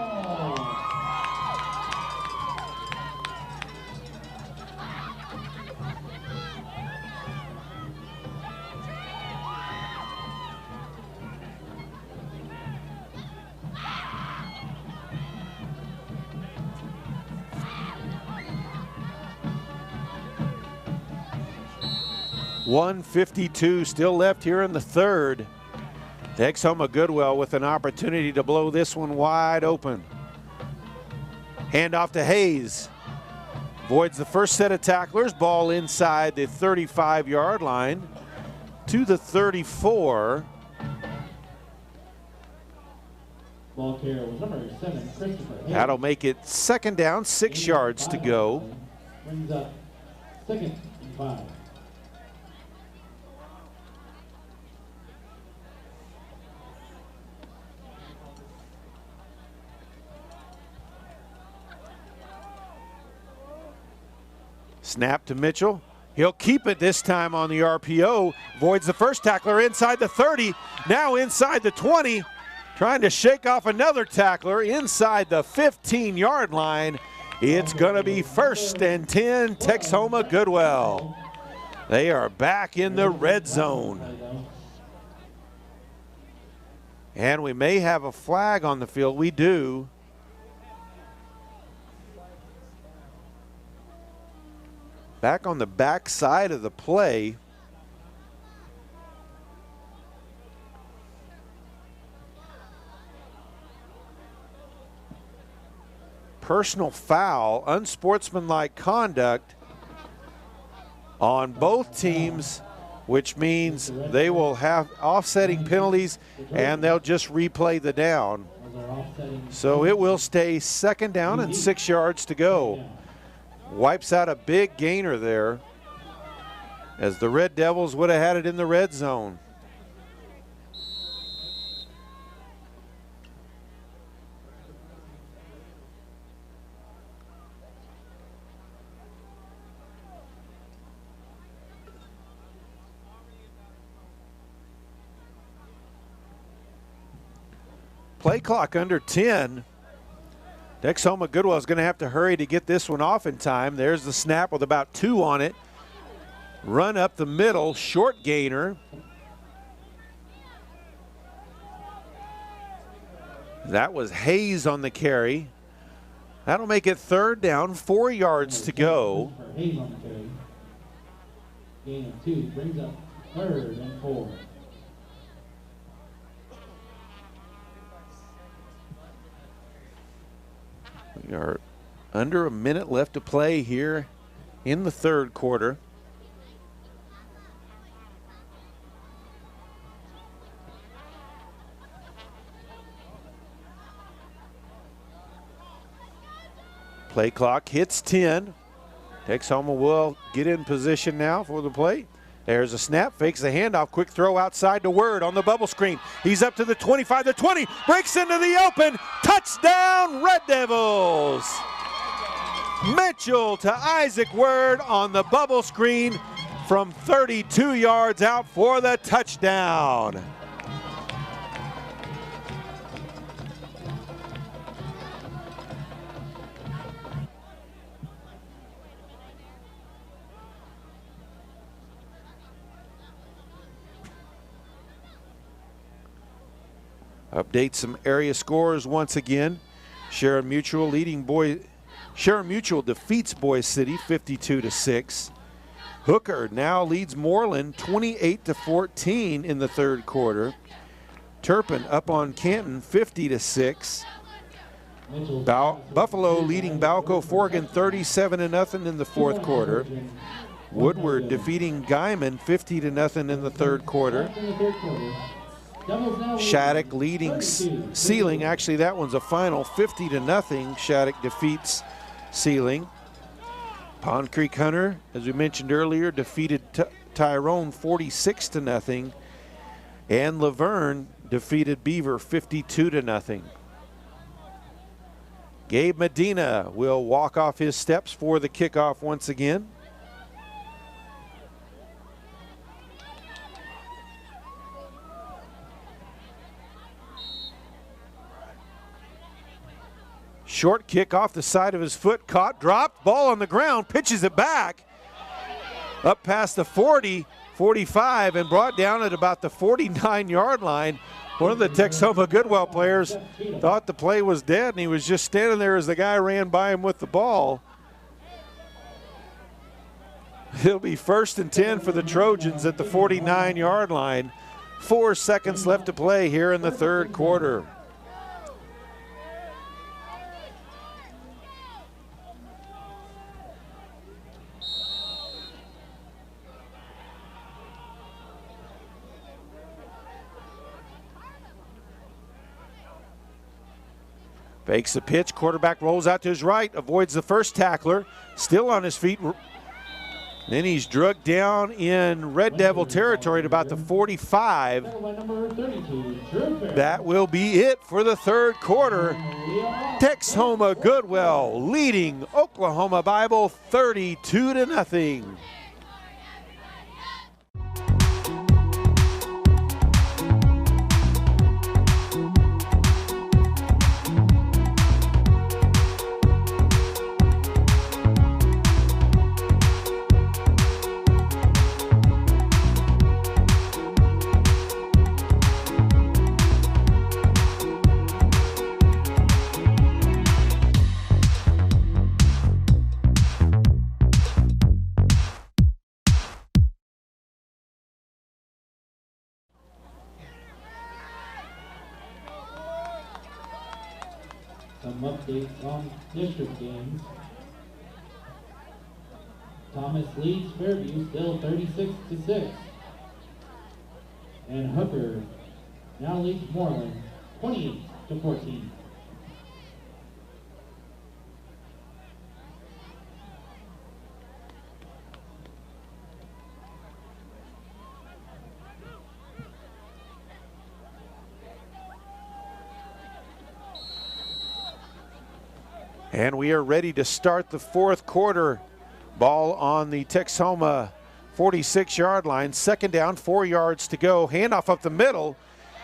.152 still left here in the third. Texhoma-Goodwell with an opportunity to blow this one wide open. Hand off to Hayes. Voids the first set of tacklers. Ball inside the 35-yard line to the 34. Ball carrier was number 7, Christopher Hayes. That'll make it 2nd down, 6 yards to go. Brings up 2nd and 5. Snap to Mitchell. He'll keep it this time on the RPO. Voids the first tackler inside the 30. Now inside the 20. Trying to shake off another tackler inside the 15-yard line. It's going to be 1st and 10, Texhoma-Goodwell. They are back in the red zone. And we may have a flag on the field. We do. Back on the back side of the play. Personal foul, unsportsmanlike conduct on both teams, which means they will have offsetting penalties and they'll just replay the down. So it will stay 2nd down and 6 yards to go. Wipes out a big gainer there, as the Red Devils would have had it in the red zone. Play clock under 10. Texhoma-Goodwell is going to have to hurry to get this one off in time. There's the snap with about 2 on it. Run up the middle, short gainer. That was Hayes on the carry. That'll make it 3rd down, 4 yards to go. Hayes on the carry. Gain of 2 brings up 3rd and 4. We are under a minute left to play here in the 3rd quarter. Play clock hits 10. Texhoma will get in position now for the play. There's a snap, fakes the handoff, quick throw outside to Word on the bubble screen. He's up to the 25, the 20, breaks into the open, touchdown Red Devils! Mitchell to Isaac Word on the bubble screen from 32 yards out for the touchdown. Update some area scores once again. Sharon Mutual defeats Boise City 52-6. Hooker now leads Moreland 28-14 in the 3rd quarter. Turpin up on Canton 50-6. Buffalo leading Balco Forgan 37-0 in the 4th quarter. Woodward defeating Guyman 50-0 in the 3rd quarter. Shattuck leading Sealing. Actually, that one's a final 50-0. Shattuck defeats Sealing. Pond Creek Hunter, as we mentioned earlier, defeated Tyrone 46-0. And Laverne defeated Beaver 52-0. Gabe Medina will walk off his steps for the kickoff once again. Short kick off the side of his foot, caught, dropped, ball on the ground, pitches it back. Up past the 40, 45, and brought down at about the 49-yard line. One of the Texhoma-Goodwell players thought the play was dead, and he was just standing there as the guy ran by him with the ball. It'll be 1st and 10 for the Trojans at the 49-yard line. 4 seconds left to play here in the 3rd quarter. Fakes the pitch, quarterback rolls out to his right, avoids the first tackler, still on his feet. Then he's drugged down in Red Devil territory at about the 45. That will be it for the 3rd quarter. Texhoma-Goodwell leading Oklahoma Bible 32-0. updates on district games. Thomas leads Fairview still 36-6. And Hooker now leads Moreland 28-14. And we are ready to start the fourth quarter. Ball on the Texhoma 46-yard line. Second down, 4 yards to go. Handoff up the middle.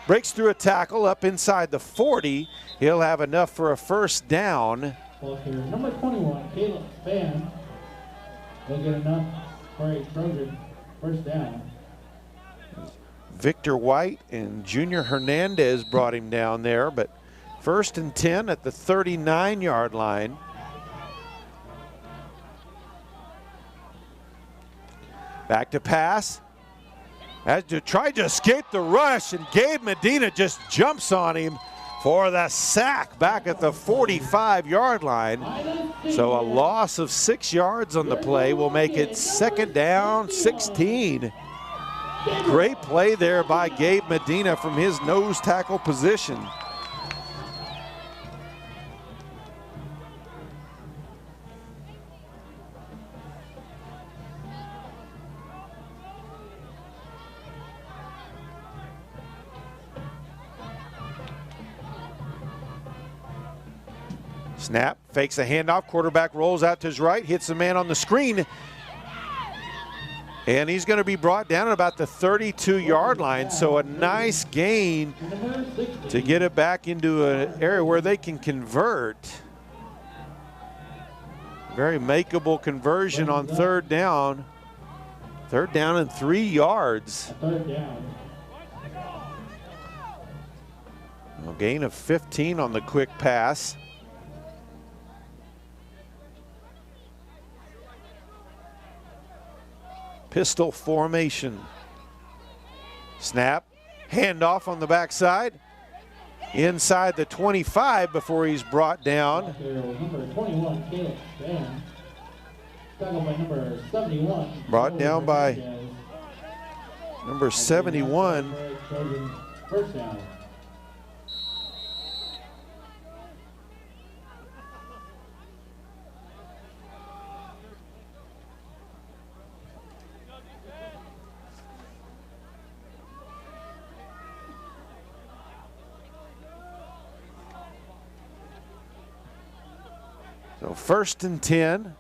Breaks through a tackle up inside the 40. He'll have enough for a first down. Number 21, Caleb Spann, will get enough for a Trojan first down. Victor White and Junior Hernandez brought him down there, but first and 10 at the 39-yard line. Back to pass. As to try to escape the rush, and Gabe Medina just jumps on him for the sack back at the 45-yard line. So a loss of 6 yards on the play will make it second down, 16. Great play there by Gabe Medina from his nose tackle position. Snap, fakes a handoff, quarterback rolls out to his right, hits the man on the screen, and he's going to be brought down at about the 32-yard line, so a nice gain to get it back into an area where they can convert. Very makeable conversion on third down. Third down and 3 yards. Third down. A gain of 15 on the quick pass. Pistol formation. Snap, handoff on the backside. Inside the 25 before he's brought down. Number 21, Caleb Spann. Tackled by number 71. Brought down by number 71. First down. So first and 10.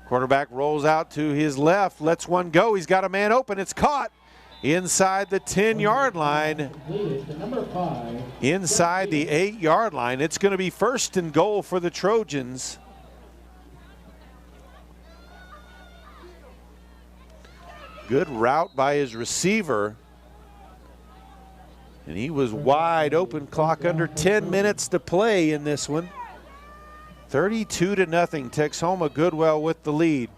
Quarterback rolls out to his left, lets one go. He's got a man open. It's caught inside the 10-yard line. Inside the 8-yard line. It's going to be first and goal for the Trojans. Good route by his receiver. And he was wide open. Clock under 10 minutes to play in this one. 32-0. Texhoma-Goodwell with the lead.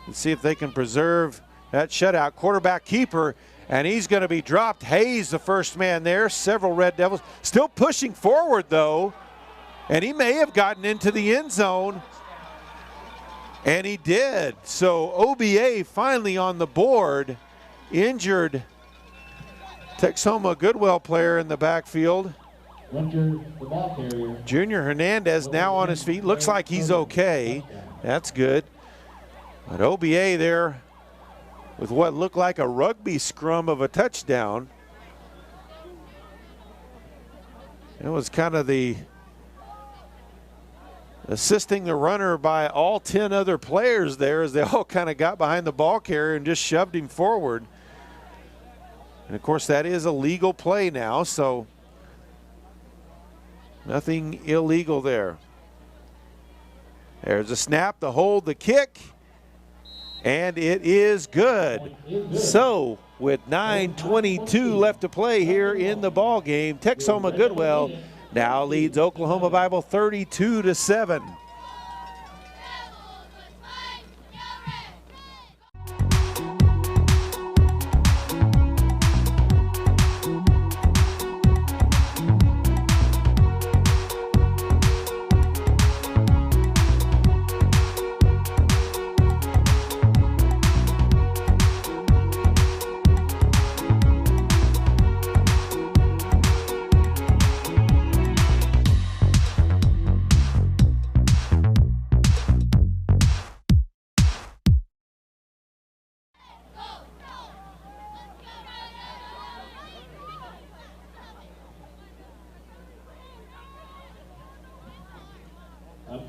Let's see if they can preserve that shutout. Quarterback keeper, and he's going to be dropped. Hayes, the first man there. Several Red Devils still pushing forward, though. And he may have gotten into the end zone. And he did. So OBA finally on the board. Injured Texhoma-Goodwell player in the backfield. Junior Hernandez now on his feet. Looks like he's okay. That's good. But OBA there with what looked like a rugby scrum of a touchdown. It was kind of the assisting the runner by all 10 other players there as they all kind of got behind the ball carrier and just shoved him forward. And of course that is a legal play now, so nothing illegal there. There's a snap, the hold, the kick, and it is good. So with 9:22 left to play here in the ball game, Texhoma-Goodwell now leads Oklahoma Bible 32-7.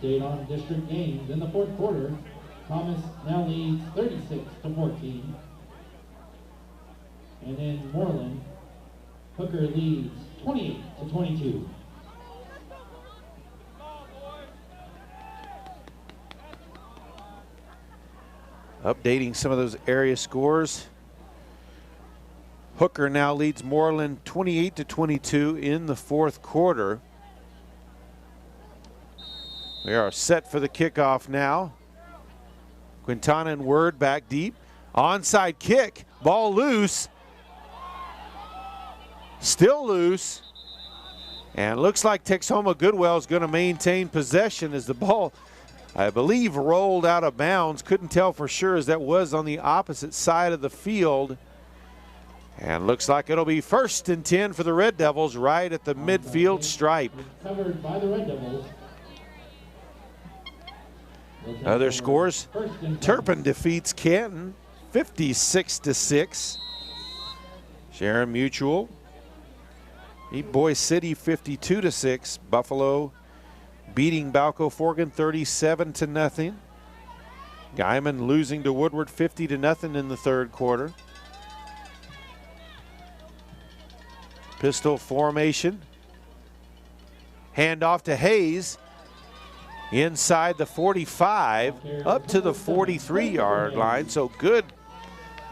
Update on district games. In the fourth quarter, Thomas now leads 36-14. And in Moreland, Hooker leads 28-22. Updating some of those area scores. Hooker now leads Moreland 28-22 in the fourth quarter. We are set for the kickoff now. Quintana and Word back deep. Onside kick, ball loose. Still loose. And looks like Texhoma-Goodwell is going to maintain possession as the ball, I believe, rolled out of bounds. Couldn't tell for sure as that was on the opposite side of the field. And looks like it'll be 1st and 10 for the Red Devils right at the midfield stripe. Covered by the Red Devils. Other scores, Turpin defeats Canton 56-6. Sharon Mutual beat Boise City 52-6. Buffalo beating Balco Forgan 37-0. Guyman losing to Woodward 50-0 in the third quarter. Pistol formation. Handoff to Hayes. Inside the 45, up to the 43-yard line. So good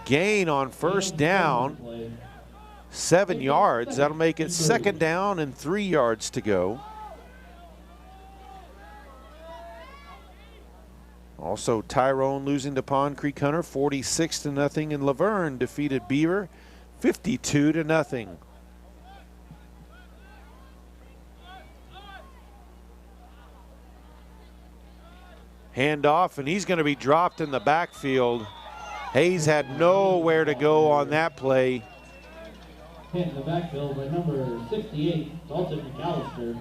gain on first down. 7 yards. That'll make it 2nd down and 3 yards to go. Also, Tyrone losing to Pond Creek Hunter 46-0, and Laverne defeated Beaver 52-0. Handoff, and he's going to be dropped in the backfield. Hayes had nowhere to go on that play. Hit in the backfield by number 68, Dalton McAllister.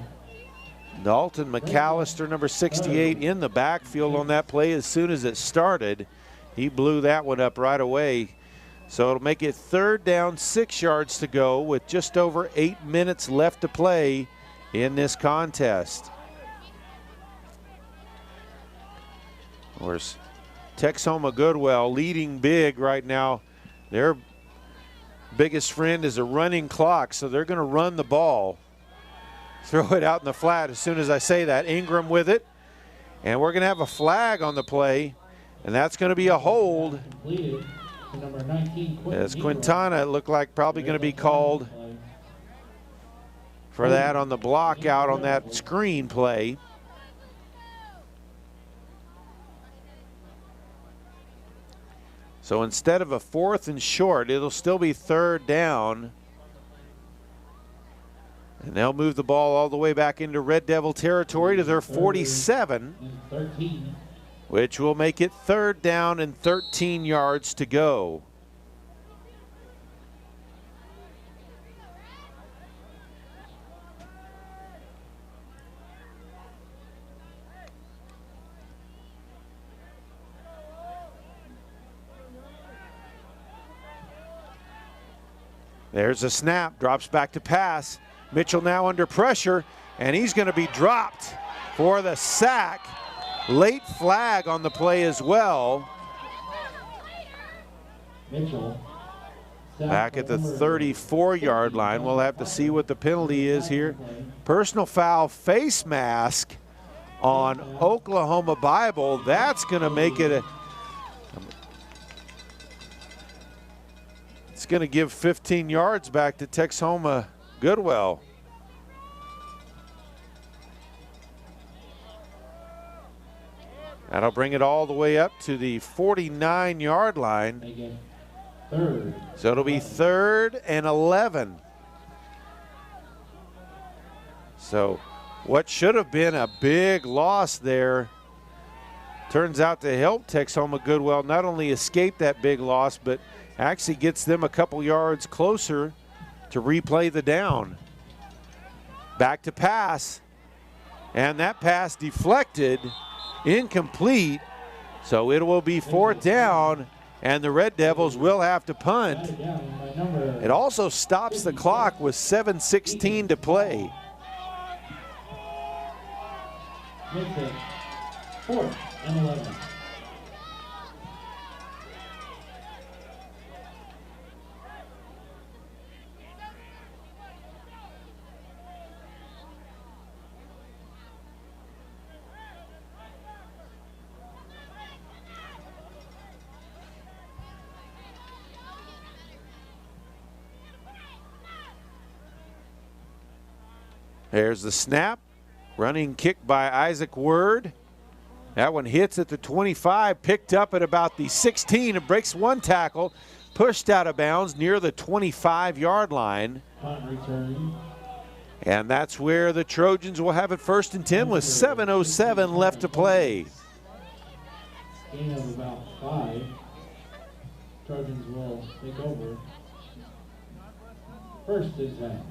Dalton McAllister, number 68, in the backfield on that play as soon as it started. He blew that one up right away. So it'll make it 3rd down, 6 yards to go with just over 8 minutes left to play in this contest. Of course, Texhoma-Goodwell leading big right now. Their biggest friend is a running clock, so they're going to run the ball. Throw it out in the flat as soon as I say that. Ingram with it. And we're going to have a flag on the play, and that's going to be a hold. As Quintana, it looked like probably going to be called for that on the block out on that screen play. So instead of a 4th and short, it'll still be 3rd down. And they'll move the ball all the way back into Red Devil territory to their 47, which will make it 3rd down and 13 yards to go. There's a snap, drops back to pass. Mitchell now under pressure, and he's going to be dropped for the sack. Late flag on the play as well. Mitchell. Back at the 34-yard line. We'll have to see what the penalty is here. Personal foul, face mask on Oklahoma Bible. That's going to make it it's going to give 15 yards back to Texhoma-Goodwell. That'll bring it all the way up to the 49-yard line. So it'll be 3rd and 11. So what should have been a big loss there turns out to help Texhoma-Goodwell not only escape that big loss, but actually gets them a couple yards closer to replay the down. Back to pass, and that pass deflected, incomplete, so it will be 4th down, and the Red Devils will have to punt. It also stops the clock with 7:16 to play. 4th and 11. There's the snap. Running kick by Isaac Word. That one hits at the 25, picked up at about the 16. It breaks one tackle, pushed out of bounds near the 25-yard line. And that's where the Trojans will have it 1st and 10 with 7:07 left to play. Gain of about 5. Trojans will take over. 1st and 10.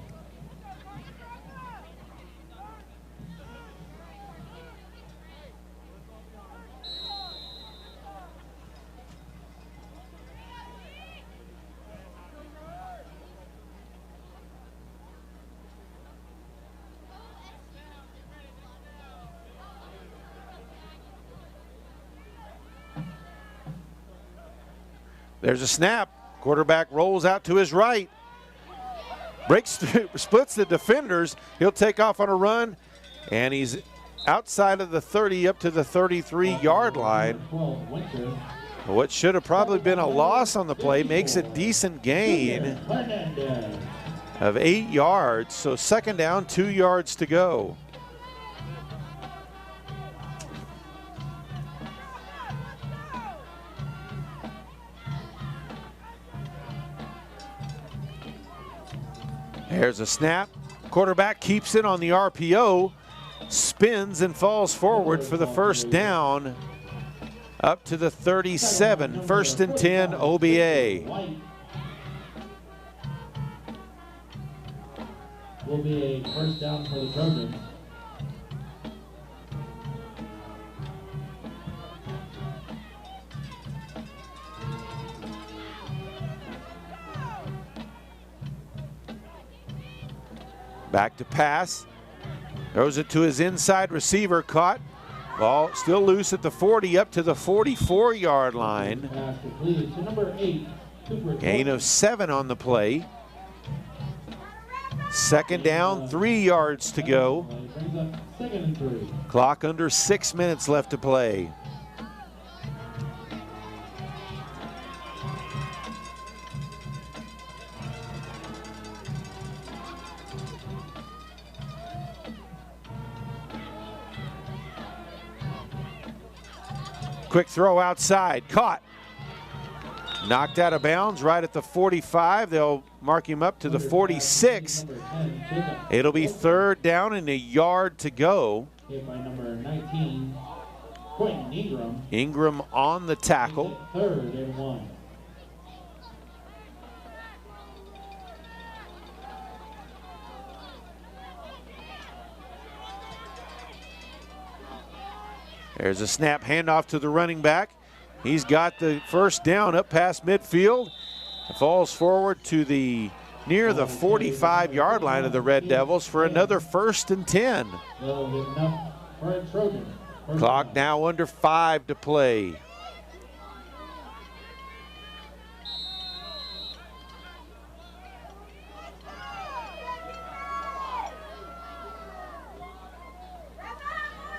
There's a snap. Quarterback rolls out to his right. Breaks through, splits the defenders. He'll take off on a run, and he's outside of the 30 up to the 33-yard line. What should have probably been a loss on the play makes a decent gain of 8 yards. So 2nd down, 2 yards to go. There's a snap. Quarterback keeps it on the RPO, spins and falls forward for the 1st down up to the 37. 1st and 10, OBA. Will be a 1st down for the Trojans. Back to pass. Throws it to his inside receiver, caught. Ball still loose at the 40 up to the 44-yard line. Gain of 7 on the play. 2nd down, 3 yards to go. Clock under 6 minutes left to play. Quick throw outside, caught. Knocked out of bounds right at the 45. They'll mark him up to the 46. It'll be 3rd down and 1 yard to go. Hit by number 19, Quentin Ingram. Ingram on the tackle. 3rd and 1. There's a snap handoff to the running back. He's got the 1st down up past midfield. It falls forward to the near the 45-yard line of the Red Devils for another 1st and 10. Clock now under 5 to play.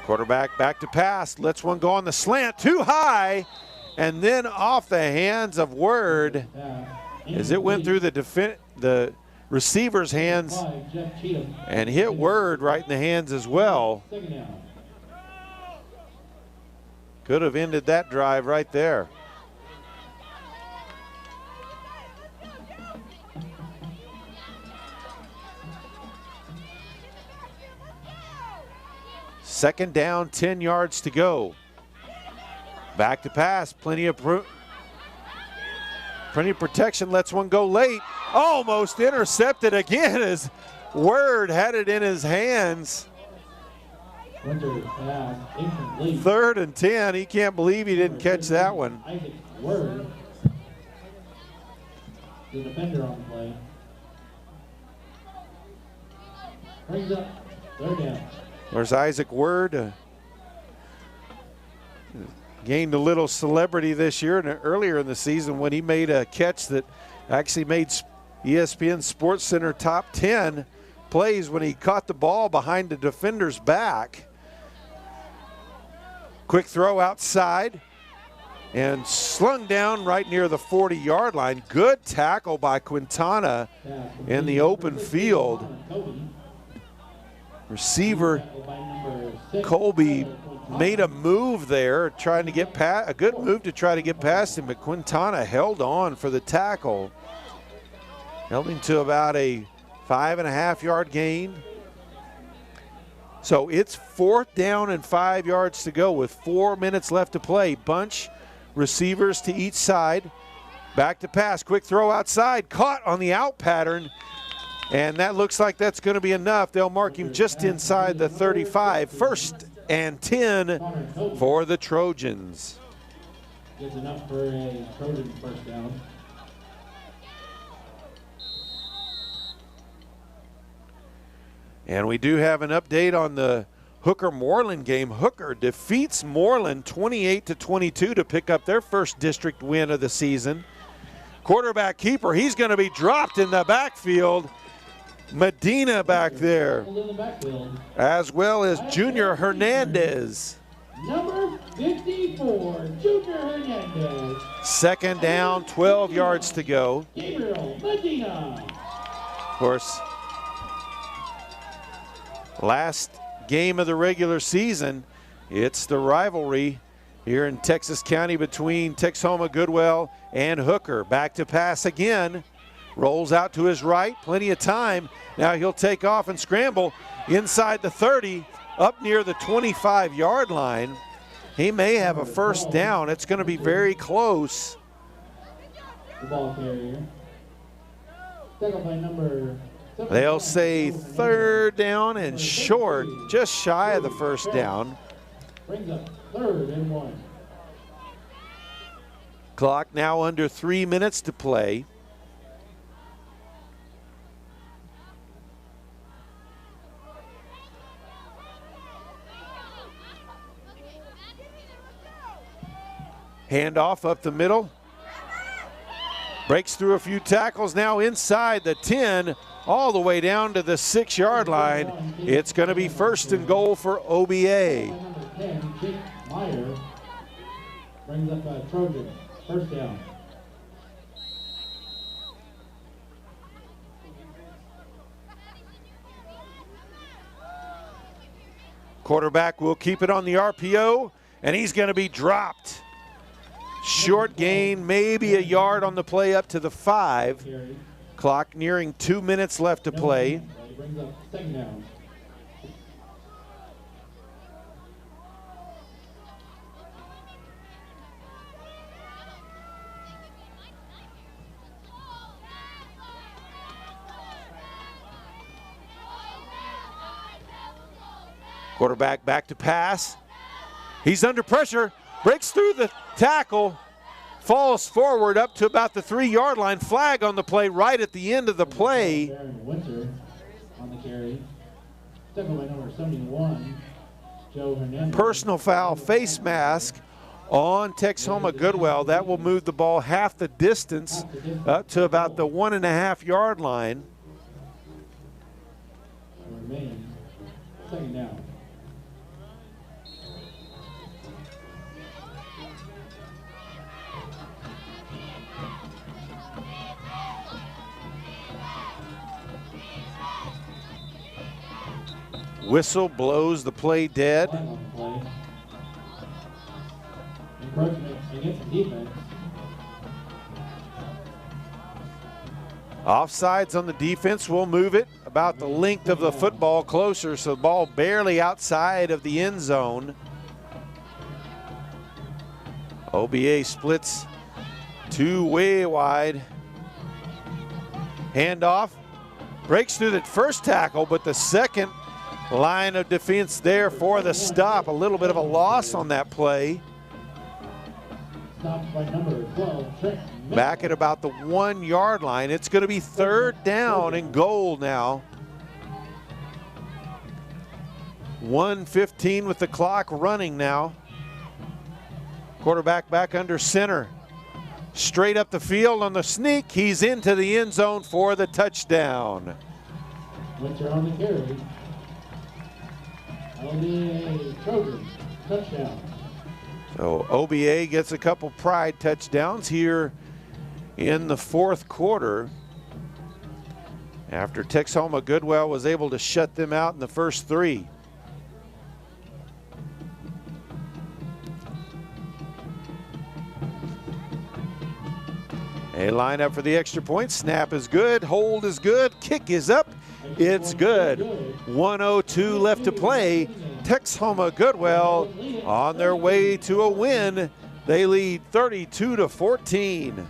Quarterback back to pass, lets one go on the slant, too high, and then off the hands of Word as it went through the receiver's hands and hit Word right in the hands as well. Could have ended that drive right there. Second down, 10 yards to go. Back to pass, plenty of protection, lets one go late. Almost intercepted again as Word had it in his hands. 3rd and 10, he can't believe he didn't catch that one. Isaac Word, the defender on the play. Brings up 3rd down. There's Isaac Word. gained a little celebrity this year and earlier in the season when he made a catch that actually made ESPN Sports Center top 10 plays when he caught the ball behind the defender's back. Quick throw outside and slung down right near the 40-yard line. Good tackle by Quintana in the open field. Receiver Colby made a move there, trying to get past, a good move to try to get past him, but Quintana held on for the tackle. Held him to about a 5.5-yard gain. So it's 4th down and 5 yards to go with 4 minutes left to play. Bunch receivers to each side. Back to pass, quick throw outside, caught on the out pattern. And that looks like that's going to be enough. They'll mark him just inside the 35. 1st and 10 for the Trojans. Gets enough for a Trojan first down. And we do have an update on the Hooker-Moreland game. Hooker defeats Moreland 28-22 to pick up their first district win of the season. Quarterback keeper, he's going to be dropped in the backfield. Medina back there, as well as Junior Hernandez. Number 54, Junior Hernandez. 2nd down, 12 yards to go. Gabriel Medina. Of course, last game of the regular season, it's the rivalry here in Texas County between Texhoma-Goodwell and Hooker. Back to pass again. Rolls out to his right, plenty of time. Now he'll take off and scramble inside the 30, up near the 25-yard line. He may have a first down. It's going to be very close. The ball carrier. Tackle by number. They'll say 3rd down and short, just shy of the first down. Brings up 3rd and 1. Clock now under 3 minutes to play. Handoff up the middle. Breaks through a few tackles, now inside the 10, all the way down to the 6-yard line. It's going to be 1st and goal for OBA. Number 10, Jake Meyer, brings up a Trojan, first down. Quarterback will keep it on the RPO, and he's going to be dropped. Short gain, maybe a yard on the play up to the 5. Clock nearing 2 minutes left to play. Brings up 2nd down. Quarterback back to pass. He's under pressure, breaks through the tackle, falls forward up to about the 3-yard line. Flag on the play right at the end of the play. Winter on the carry. Tackle by number 71, Joe Hernandez. Personal foul, face mask on Texhoma-Goodwell. That will move the ball half the distance up to about the 1.5-yard line. Remains 2nd down. Whistle blows the play dead. Encroachment against the defense. Offsides on the defense will move it about the length of the football closer, so the ball barely outside of the end zone. OBA splits 2 way wide. Handoff, breaks through the first tackle, but the second line of defense there for the stop. A little bit of a loss on that play. Stopped by number 12, Trent. Back at about the 1-yard line. It's going to be 3rd down and goal now. 1:15 with the clock running now. Quarterback back under center. Straight up the field on the sneak. He's into the end zone for the touchdown. Winter on the carry. OBA Trojans, touchdown. So OBA gets a couple pride touchdowns here in the fourth quarter, after Texhoma-Goodwell was able to shut them out in the first three. A line up for the extra point. Snap is good. Hold is good. Kick is up. It's good. 1:02 left to play. Texhoma-Goodwell on their way to a win. They lead 32-14.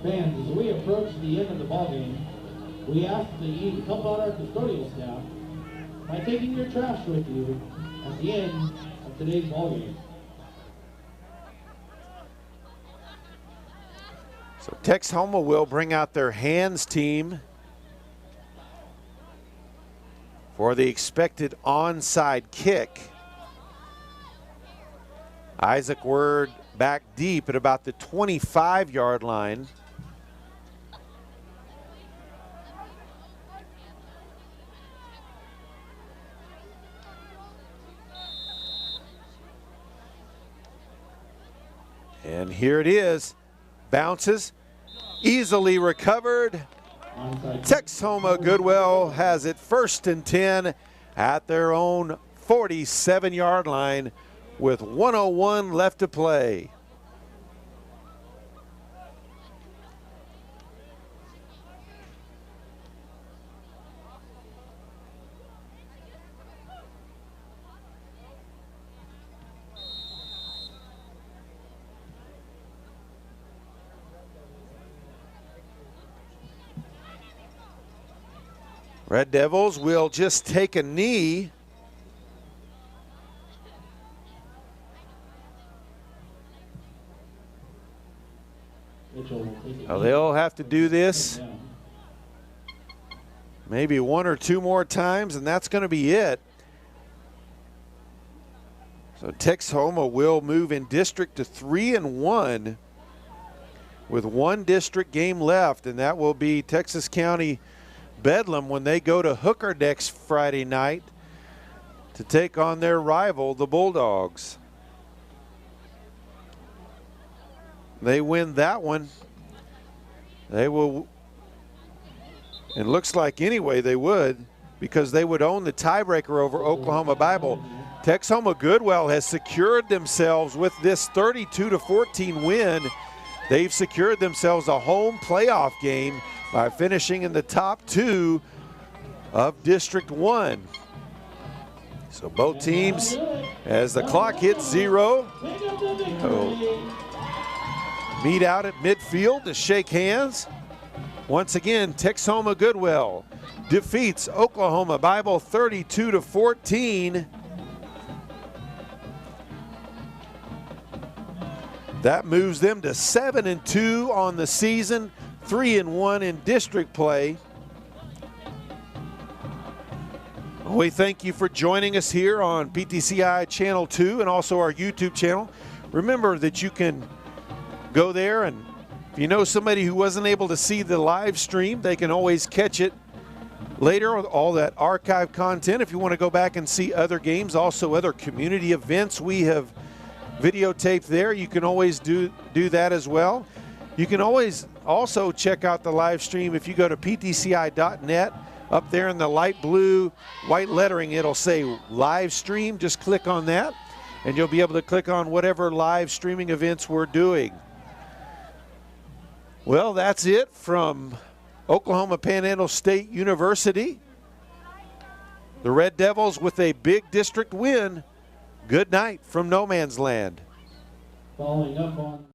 Fans, as we approach the end of the ballgame, we ask that you help out our custodial staff by taking your trash with you at the end of today's ballgame. So Texhoma will bring out their hands team for the expected onside kick. Isaac Word back deep at about the 25-yard line. And here it is. Bounces, easily recovered. Texhoma-Goodwell has it 1st and 10 at their own 47-yard line with 1:01 left to play. Red Devils will just take a knee. Well, they'll have to do this maybe 1 or 2 more times, and that's going to be it. So Texhoma will move in district to 3-1 with 1 district game left, and that will be Texas County Bedlam when they go to Hooker next Friday night to take on their rival, the Bulldogs. They win that one, they will, it looks like anyway they would, because they would own the tiebreaker over Oklahoma Bible. Texhoma-Goodwell has secured themselves with this 32-14 win. They've secured themselves a home playoff game by finishing in the top 2 of District 1. So both teams, as the clock hits 0, meet out at midfield to shake hands. Once again, Texhoma-Goodwell defeats Oklahoma Bible 32-14. That moves them to 7-2 on the season, 3-1 in district play. We thank you for joining us here on PTCI Channel 2 and also our YouTube channel. Remember that you can go there, and if you know somebody who wasn't able to see the live stream, they can always catch it later, all that archive content. If you want to go back and see other games, also other community events we have videotaped there, you can always do that as well. You can always also check out the live stream if you go to ptci.net. Up there in the light blue white lettering, it'll say live stream. Just click on that and you'll be able to click on whatever live streaming events we're doing. Well, that's it from Oklahoma Panhandle State University. The Red Devils with a big district win. Good night from no man's land. Following up on